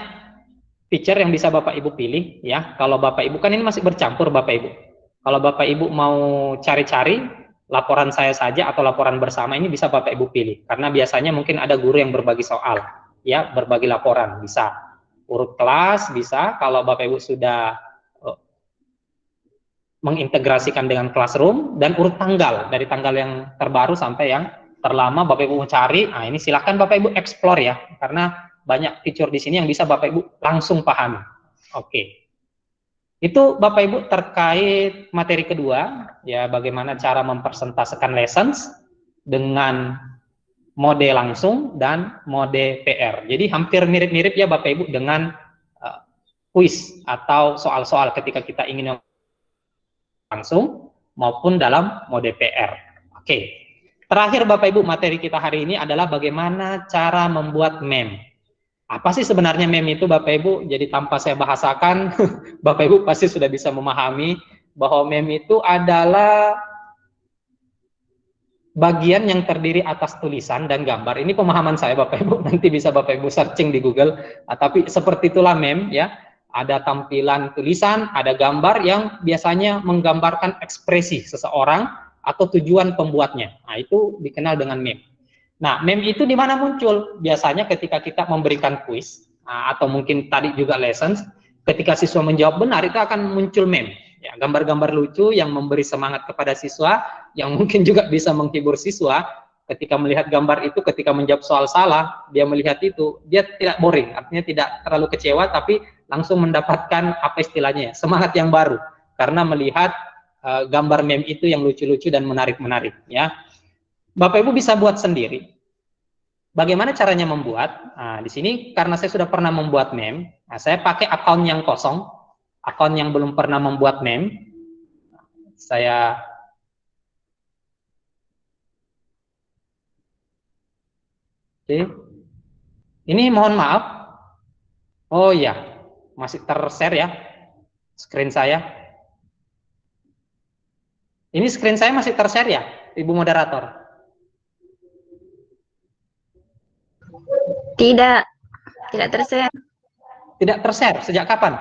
feature yang bisa Bapak Ibu pilih, ya. Kalau Bapak Ibu kan ini masih bercampur Bapak Ibu. Kalau Bapak Ibu mau cari-cari laporan saya saja atau laporan bersama, ini bisa Bapak Ibu pilih. Karena biasanya mungkin ada guru yang berbagi soal, ya, berbagi laporan, bisa. Urut kelas bisa, kalau Bapak Ibu sudah mengintegrasikan dengan Classroom, dan urut tanggal, dari tanggal yang terbaru sampai yang terlama Bapak Ibu mau cari. Nah, ini silakan Bapak Ibu explore ya, karena banyak fitur di sini yang bisa Bapak Ibu langsung pahami. Oke. Itu Bapak Ibu terkait materi kedua, ya, bagaimana cara mempresentasekan lessons dengan mode langsung dan mode PR. Jadi hampir mirip-mirip ya Bapak Ibu dengan kuis atau soal-soal ketika kita ingin langsung maupun dalam mode PR. Oke. Terakhir Bapak Ibu, materi kita hari ini adalah bagaimana cara membuat meme. Apa sih sebenarnya meme itu Bapak Ibu? Jadi tanpa saya bahasakan, Bapak Ibu pasti sudah bisa memahami bahwa meme itu adalah bagian yang terdiri atas tulisan dan gambar. Ini pemahaman saya Bapak Ibu, nanti bisa Bapak Ibu searching di Google. Tapi seperti itulah meme ya. Ada tampilan tulisan, ada gambar yang biasanya menggambarkan ekspresi seseorang atau tujuan pembuatnya. Nah, itu dikenal dengan meme. Nah, meme itu di mana muncul? Biasanya ketika kita memberikan kuis, atau mungkin tadi juga lessons, ketika siswa menjawab benar, itu akan muncul meme. Ya, gambar-gambar lucu yang memberi semangat kepada siswa, yang mungkin juga bisa menghibur siswa. Ketika melihat gambar itu, ketika menjawab soal salah, dia melihat itu, dia tidak boring, artinya tidak terlalu kecewa, tapi langsung mendapatkan apa istilahnya, semangat yang baru, karena melihat gambar meme itu yang lucu-lucu dan menarik-menarik. Ya, Bapak Ibu bisa buat sendiri. Bagaimana caranya membuat? Nah, di sini karena saya sudah pernah membuat meme, nah, saya pakai akun yang kosong, akun yang belum pernah membuat meme. Saya oke. Ini mohon maaf. Oh iya, masih ter-share ya screen saya. Ini screen saya masih ter-share ya, Ibu moderator? Tidak ter-share. Tidak ter-share, sejak kapan?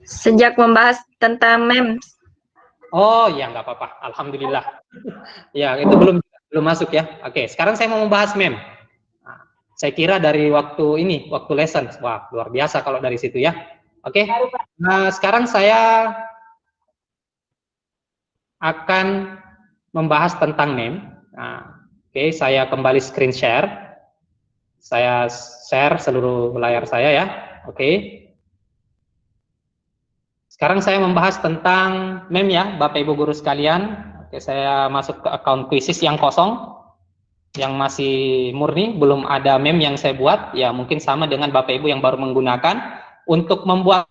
Sejak membahas tentang memes. Oh ya, nggak apa-apa, alhamdulillah. Ya, itu belum masuk ya. Oke, sekarang saya mau membahas meme. Nah, saya kira dari waktu ini, waktu lesson, wah luar biasa kalau dari situ ya. Oke, nah sekarang saya akan membahas tentang meme. Nah, oke, saya kembali screen share. Saya share seluruh layar saya ya. Oke. Sekarang saya membahas tentang meme ya, Bapak Ibu guru sekalian. Oke, saya masuk ke account Quizizz yang kosong, yang masih murni, belum ada meme yang saya buat. Ya, mungkin sama dengan Bapak Ibu yang baru menggunakan. Untuk membuat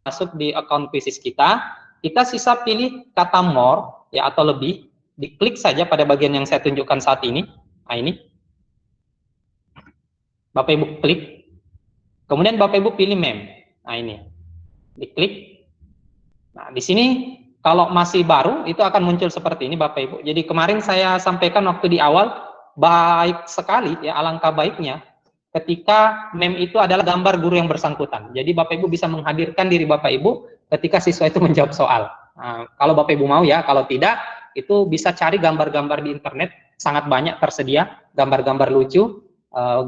masuk di account Quizizz kita sisa pilih kata more ya atau lebih, diklik saja pada bagian yang saya tunjukkan saat ini. Nah, ini. Bapak Ibu klik. Kemudian Bapak Ibu pilih meme. Nah, ini. Diklik. Nah, di sini kalau masih baru itu akan muncul seperti ini Bapak Ibu. Jadi kemarin saya sampaikan waktu di awal, baik sekali ya, alangkah baiknya ketika meme itu adalah gambar guru yang bersangkutan. Jadi Bapak Ibu bisa menghadirkan diri Bapak Ibu ketika siswa itu menjawab soal. Nah, kalau Bapak Ibu mau ya, kalau tidak itu bisa cari gambar-gambar di internet, sangat banyak tersedia gambar-gambar lucu,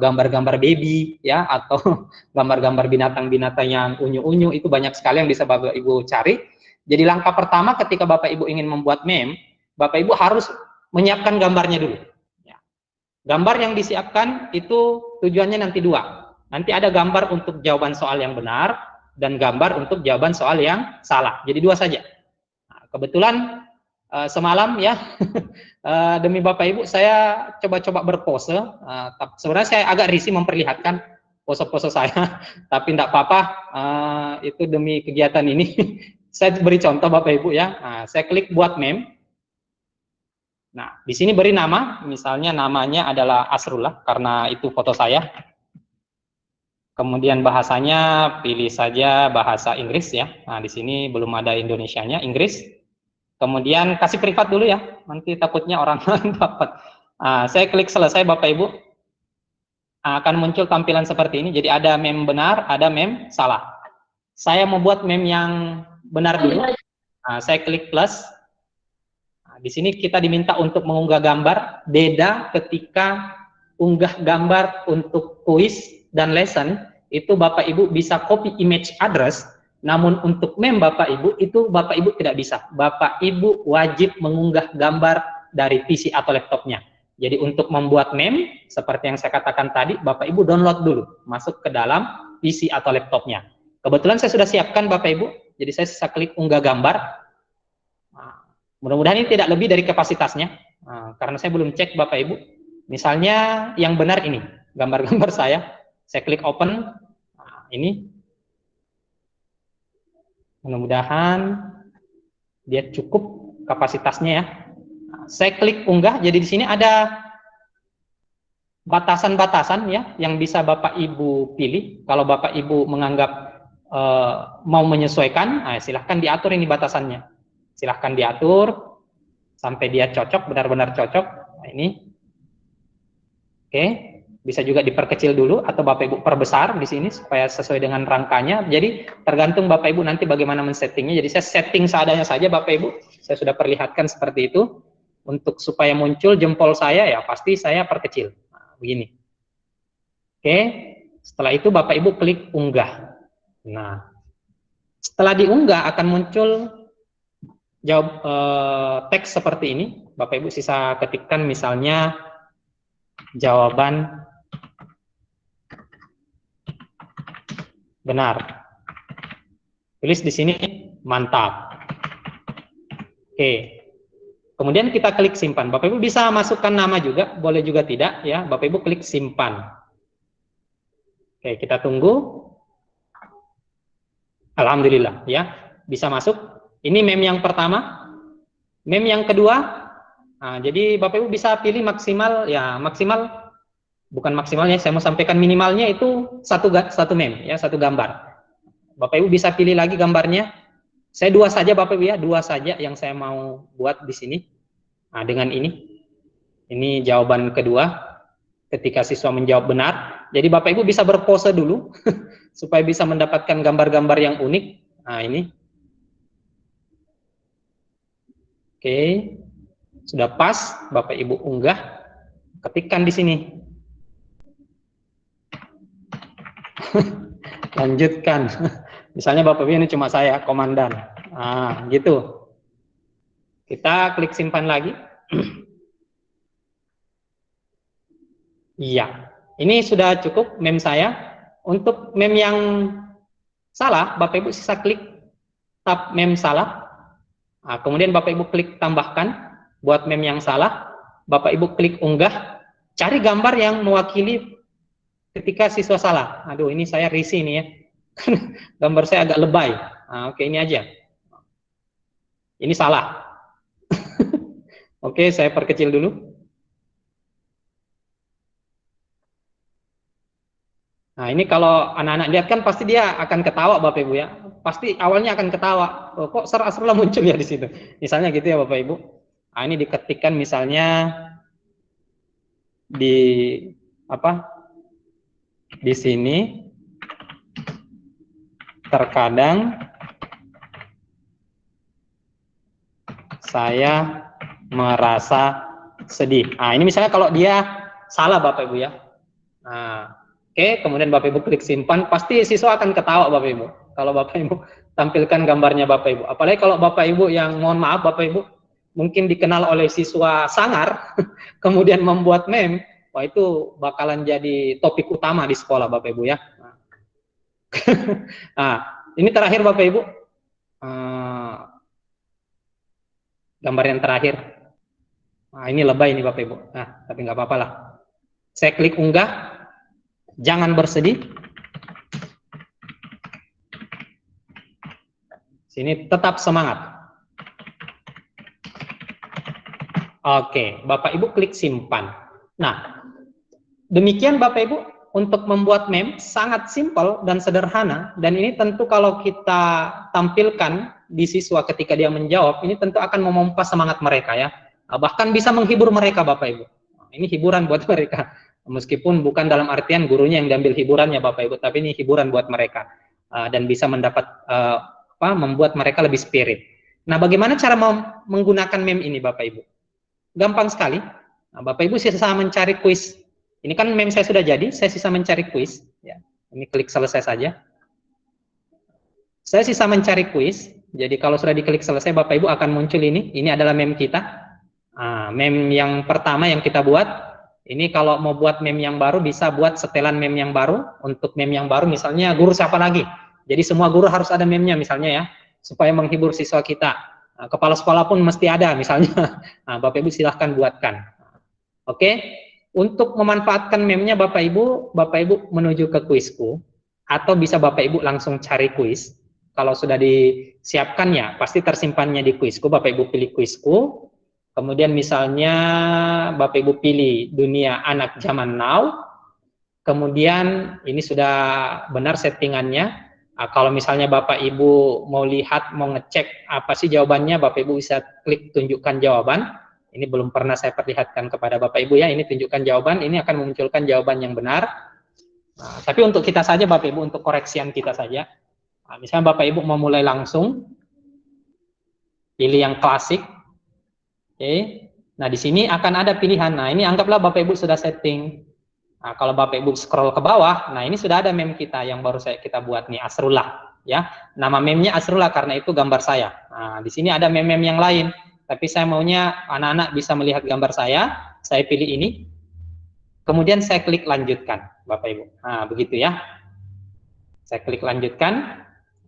gambar-gambar baby ya, atau gambar-gambar binatang-binatang yang unyu-unyu, itu banyak sekali yang bisa Bapak Ibu cari. Jadi langkah pertama ketika Bapak Ibu ingin membuat meme, Bapak Ibu harus menyiapkan gambarnya dulu ya. Gambar yang disiapkan itu tujuannya nanti dua. Nanti ada gambar untuk jawaban soal yang benar dan gambar untuk jawaban soal yang salah. Jadi dua saja. Nah, kebetulan semalam ya demi Bapak Ibu saya coba-coba berpose. Sebenarnya saya agak risih memperlihatkan pose-pose saya, tapi tidak apa-apa, itu demi kegiatan ini. Saya beri contoh Bapak Ibu ya. Nah, saya klik buat meme. Nah, di sini beri nama, misalnya namanya adalah Asrullah karena itu foto saya. Kemudian bahasanya pilih saja bahasa Inggris ya. Nah, di sini belum ada Indonesianya, Inggris. Kemudian kasih privat dulu ya, nanti takutnya orang lain dapat. Saya klik selesai Bapak Ibu. Akan muncul tampilan seperti ini. Jadi ada meme benar, ada meme salah. Saya mau buat meme yang benar dulu. Saya klik plus. Di sini kita diminta untuk mengunggah gambar. Beda ketika unggah gambar untuk kuis dan lesson, itu Bapak Ibu bisa copy image address. Namun untuk meme Bapak Ibu, itu Bapak Ibu tidak bisa. Bapak Ibu wajib mengunggah gambar dari PC atau laptopnya. Jadi untuk membuat meme, seperti yang saya katakan tadi, Bapak Ibu download dulu, masuk ke dalam PC atau laptopnya. Kebetulan saya sudah siapkan Bapak Ibu, jadi saya bisa klik unggah gambar. Mudah-mudahan ini tidak lebih dari kapasitasnya, karena saya belum cek Bapak Ibu. Misalnya yang benar ini, gambar-gambar saya klik open, ini. Mudah-mudahan dia cukup kapasitasnya ya. Saya klik unggah, jadi di sini ada batasan-batasan ya yang bisa Bapak Ibu pilih. Kalau Bapak Ibu menganggap mau menyesuaikan, silahkan diatur ini batasannya. Silahkan diatur sampai dia cocok, benar-benar cocok. Nah, ini, oke, bisa juga diperkecil dulu atau Bapak Ibu perbesar di sini supaya sesuai dengan rangkanya. Jadi tergantung Bapak Ibu nanti bagaimana men-settingnya. Jadi saya setting seadanya saja Bapak Ibu. Saya sudah perlihatkan seperti itu. Untuk supaya muncul jempol saya ya pasti saya perkecil. Nah, begini. Oke, setelah itu Bapak Ibu klik unggah. Nah, setelah diunggah akan muncul jawab teks seperti ini. Bapak Ibu sisa ketikkan misalnya jawaban benar. Tulis di sini mantap. Oke. Kemudian kita klik simpan. Bapak Ibu bisa masukkan nama juga, boleh juga tidak ya. Bapak Ibu klik simpan. Oke, kita tunggu. Alhamdulillah ya, bisa masuk. Ini meme yang pertama. Meme yang kedua. Jadi Bapak Ibu bisa pilih maksimal ya, maksimal bukan maksimalnya, saya mau sampaikan minimalnya itu satu meme ya, satu gambar. Bapak Ibu bisa pilih lagi gambarnya. Saya dua saja Bapak Ibu ya, dua saja yang saya mau buat di sini. Nah, dengan ini jawaban kedua ketika siswa menjawab benar. Jadi Bapak Ibu bisa berpose dulu supaya bisa mendapatkan gambar-gambar yang unik. Nah, ini. Oke. Sudah pas, Bapak Ibu unggah. Ketikkan di sini. Lanjutkan. Misalnya Bapak Ibu ini cuma saya, komandan. Nah, gitu. Kita klik simpan lagi. Iya. Ini sudah cukup meme saya. Untuk meme yang salah, Bapak Ibu sisa klik tab meme salah. Nah, kemudian Bapak Ibu klik tambahkan buat meme yang salah. Bapak Ibu klik unggah. Cari gambar yang mewakili ketika siswa salah. Aduh, ini saya risih nih ya. Gambar saya agak lebay. Nah, oke, ini aja. Ini salah. Oke, saya perkecil dulu. Nah, ini kalau anak-anak lihat kan pasti dia akan ketawa Bapak Ibu ya. Pasti awalnya akan ketawa. Oh, kok serak-serak muncul ya di situ. Misalnya gitu ya Bapak Ibu. Nah, ini diketikkan misalnya di di sini terkadang saya merasa sedih. Nah, ini misalnya kalau dia salah Bapak Ibu ya. Nah, oke, kemudian Bapak Ibu klik simpan, pasti siswa akan ketawa Bapak Ibu. Kalau Bapak Ibu tampilkan gambarnya Bapak Ibu. Apalagi kalau Bapak Ibu yang mohon maaf Bapak Ibu mungkin dikenal oleh siswa sangar, kemudian membuat meme, wah itu bakalan jadi topik utama di sekolah Bapak Ibu ya. Nah, ini terakhir Bapak Ibu. Gambar yang terakhir. Nah, ini lebay ini Bapak Ibu. Nah, tapi nggak apa-apa lah. Saya klik unggah. Jangan bersedih. Sini tetap semangat. Oke, Bapak Ibu klik simpan. Nah, demikian Bapak Ibu untuk membuat meme sangat simpel dan sederhana, dan ini tentu kalau kita tampilkan di siswa ketika dia menjawab, ini tentu akan memompa semangat mereka ya. Bahkan bisa menghibur mereka Bapak Ibu. Ini hiburan buat mereka. Meskipun bukan dalam artian gurunya yang diambil hiburannya Bapak Ibu, tapi ini hiburan buat mereka. Dan bisa mendapat membuat mereka lebih spirit. Nah, bagaimana cara menggunakan meme ini Bapak Ibu? Gampang sekali. Nah, Bapak Ibu sisa mencari kuis. Ini kan meme saya sudah jadi, saya sisa mencari kuis. Ya, ini klik selesai saja. Saya sisa mencari kuis. Jadi kalau sudah diklik selesai, Bapak Ibu akan muncul ini. Ini adalah meme kita. Meme yang pertama yang kita buat. Ini kalau mau buat meme yang baru, bisa buat setelan meme yang baru. Untuk meme yang baru, misalnya guru siapa lagi. Jadi semua guru harus ada meme-nya misalnya ya, supaya menghibur siswa kita. Kepala sekolah pun mesti ada misalnya. Bapak Ibu silahkan buatkan. Oke. Untuk memanfaatkan meme-nya Bapak Ibu menuju ke kuisku, atau bisa Bapak Ibu langsung cari kuis. Kalau sudah disiapkan ya, pasti tersimpannya di kuisku. Bapak Ibu pilih kuisku, kemudian misalnya Bapak Ibu pilih dunia anak zaman now, kemudian ini sudah benar settingannya. Kalau misalnya Bapak Ibu mau lihat, mau ngecek apa sih jawabannya, Bapak Ibu bisa klik tunjukkan jawaban. Ini belum pernah saya perlihatkan kepada Bapak Ibu ya, ini tunjukkan jawaban, ini akan memunculkan jawaban yang benar. Tapi untuk kita saja Bapak Ibu, untuk koreksian kita saja. Misalnya Bapak Ibu mau mulai langsung, pilih yang klasik. Oke. Nah, di sini akan ada pilihan. Nah, ini anggaplah Bapak Ibu sudah setting. Nah, kalau Bapak Ibu scroll ke bawah, nah ini sudah ada meme kita yang baru kita buat nih, Asrullah. Ya, nama meme-nya Asrullah karena itu gambar saya. Nah, di sini ada meme-meme yang lain. Tapi saya maunya anak-anak bisa melihat gambar saya pilih ini, kemudian saya klik lanjutkan, Bapak Ibu. Nah, begitu ya. Saya klik lanjutkan,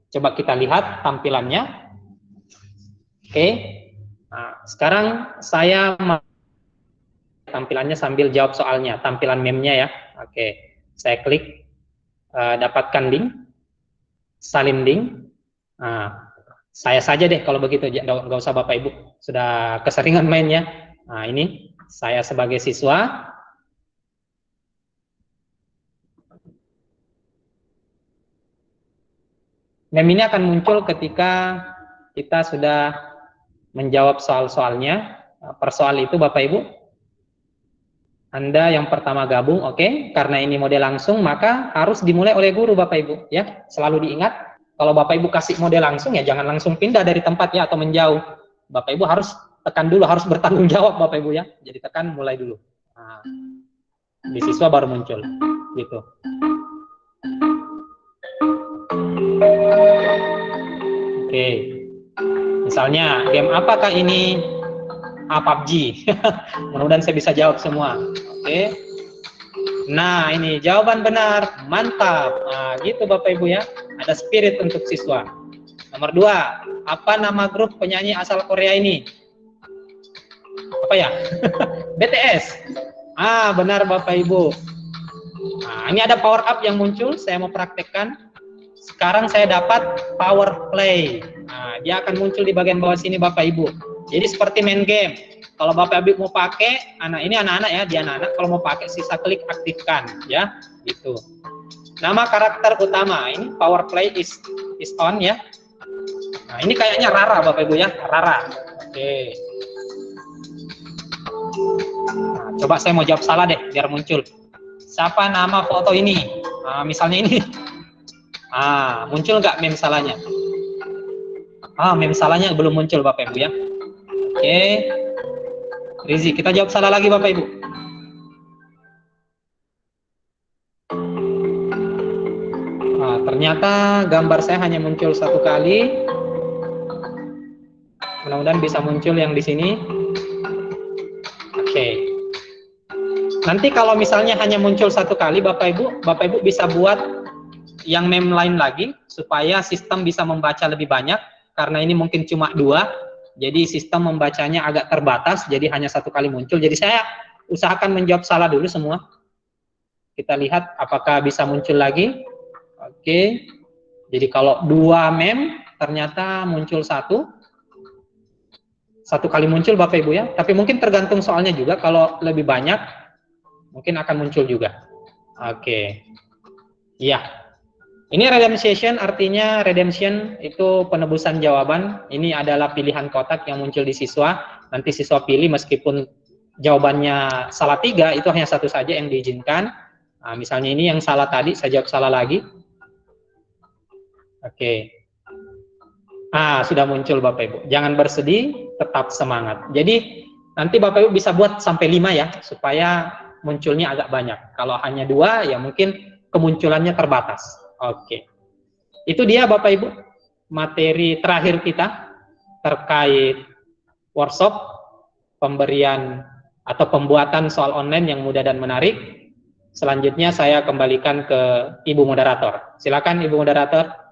coba kita lihat tampilannya. Oke, nah, sekarang saya tampilannya sambil jawab soalnya, tampilan meme-nya ya. Oke, saya klik dapatkan link, salin link. Nah, saya saja deh kalau begitu, nggak usah Bapak Ibu, sudah keseringan mainnya. Nah, ini saya sebagai siswa. Meme ini akan muncul ketika kita sudah menjawab soal-soalnya. Per soal itu Bapak Ibu, Anda yang pertama gabung, oke. Karena ini model langsung, maka harus dimulai oleh guru Bapak Ibu, ya. Selalu diingat. Kalau Bapak Ibu kasih model langsung ya jangan langsung pindah dari tempat ya atau menjauh. Bapak Ibu harus tekan dulu, harus bertanggung jawab Bapak Ibu ya. Jadi tekan mulai dulu. Nah, di siswa baru muncul gitu. Oke. Misalnya game apakah ini? PUBG. Mudah-mudahan saya bisa jawab semua. Oke. Nah, ini jawaban benar. Mantap. Nah, gitu Bapak Ibu ya. Ada spirit untuk siswa. Nomor 2, apa nama grup penyanyi asal Korea ini? Apa ya? BTS. Benar Bapak Ibu. Nah, ini ada power up yang muncul, saya mau praktekkan. Sekarang saya dapat power play. Nah, dia akan muncul di bagian bawah sini Bapak Ibu. Jadi seperti main game. Kalau Bapak Ibu mau pakai, ini anak-anak ya, dia anak-anak, kalau mau pakai sisa klik aktifkan ya, gitu. Nama karakter utama, ini power play is on ya. Nah, ini kayaknya Rara Bapak Ibu ya, Rara. Oke. Nah, coba saya mau jawab salah deh, biar muncul. Siapa nama foto ini? Nah, misalnya ini. Muncul nggak meme salahnya? Meme salahnya belum muncul Bapak Ibu ya. Oke. Rizi, kita jawab salah lagi Bapak Ibu. Ternyata gambar saya hanya muncul satu kali. Mudah-mudahan bisa muncul yang di sini. Oke. Nanti kalau misalnya hanya muncul satu kali Bapak Ibu bisa buat yang meme lain lagi supaya sistem bisa membaca lebih banyak, karena ini mungkin cuma 2. Jadi sistem membacanya agak terbatas, jadi hanya satu kali muncul. Jadi saya usahakan menjawab salah dulu semua. Kita lihat apakah bisa muncul lagi. Oke. Jadi kalau 2 meme ternyata muncul satu kali muncul Bapak Ibu ya. Tapi mungkin tergantung soalnya juga, kalau lebih banyak mungkin akan muncul juga. Oke. Iya. Ini redemption, artinya redemption itu penebusan jawaban. Ini adalah pilihan kotak yang muncul di siswa. Nanti siswa pilih meskipun jawabannya salah 3, itu hanya satu saja yang diizinkan. Nah, misalnya ini yang salah tadi, saya jawab salah lagi. Oke. Ah, sudah muncul Bapak Ibu. Jangan bersedih, tetap semangat. Jadi nanti Bapak Ibu bisa buat sampai 5 ya, supaya munculnya agak banyak. Kalau hanya 2, ya mungkin kemunculannya terbatas. Oke. Itu dia Bapak Ibu, materi terakhir kita terkait workshop pemberian atau pembuatan soal online yang mudah dan menarik. Selanjutnya saya kembalikan ke Ibu Moderator. Silakan Ibu Moderator.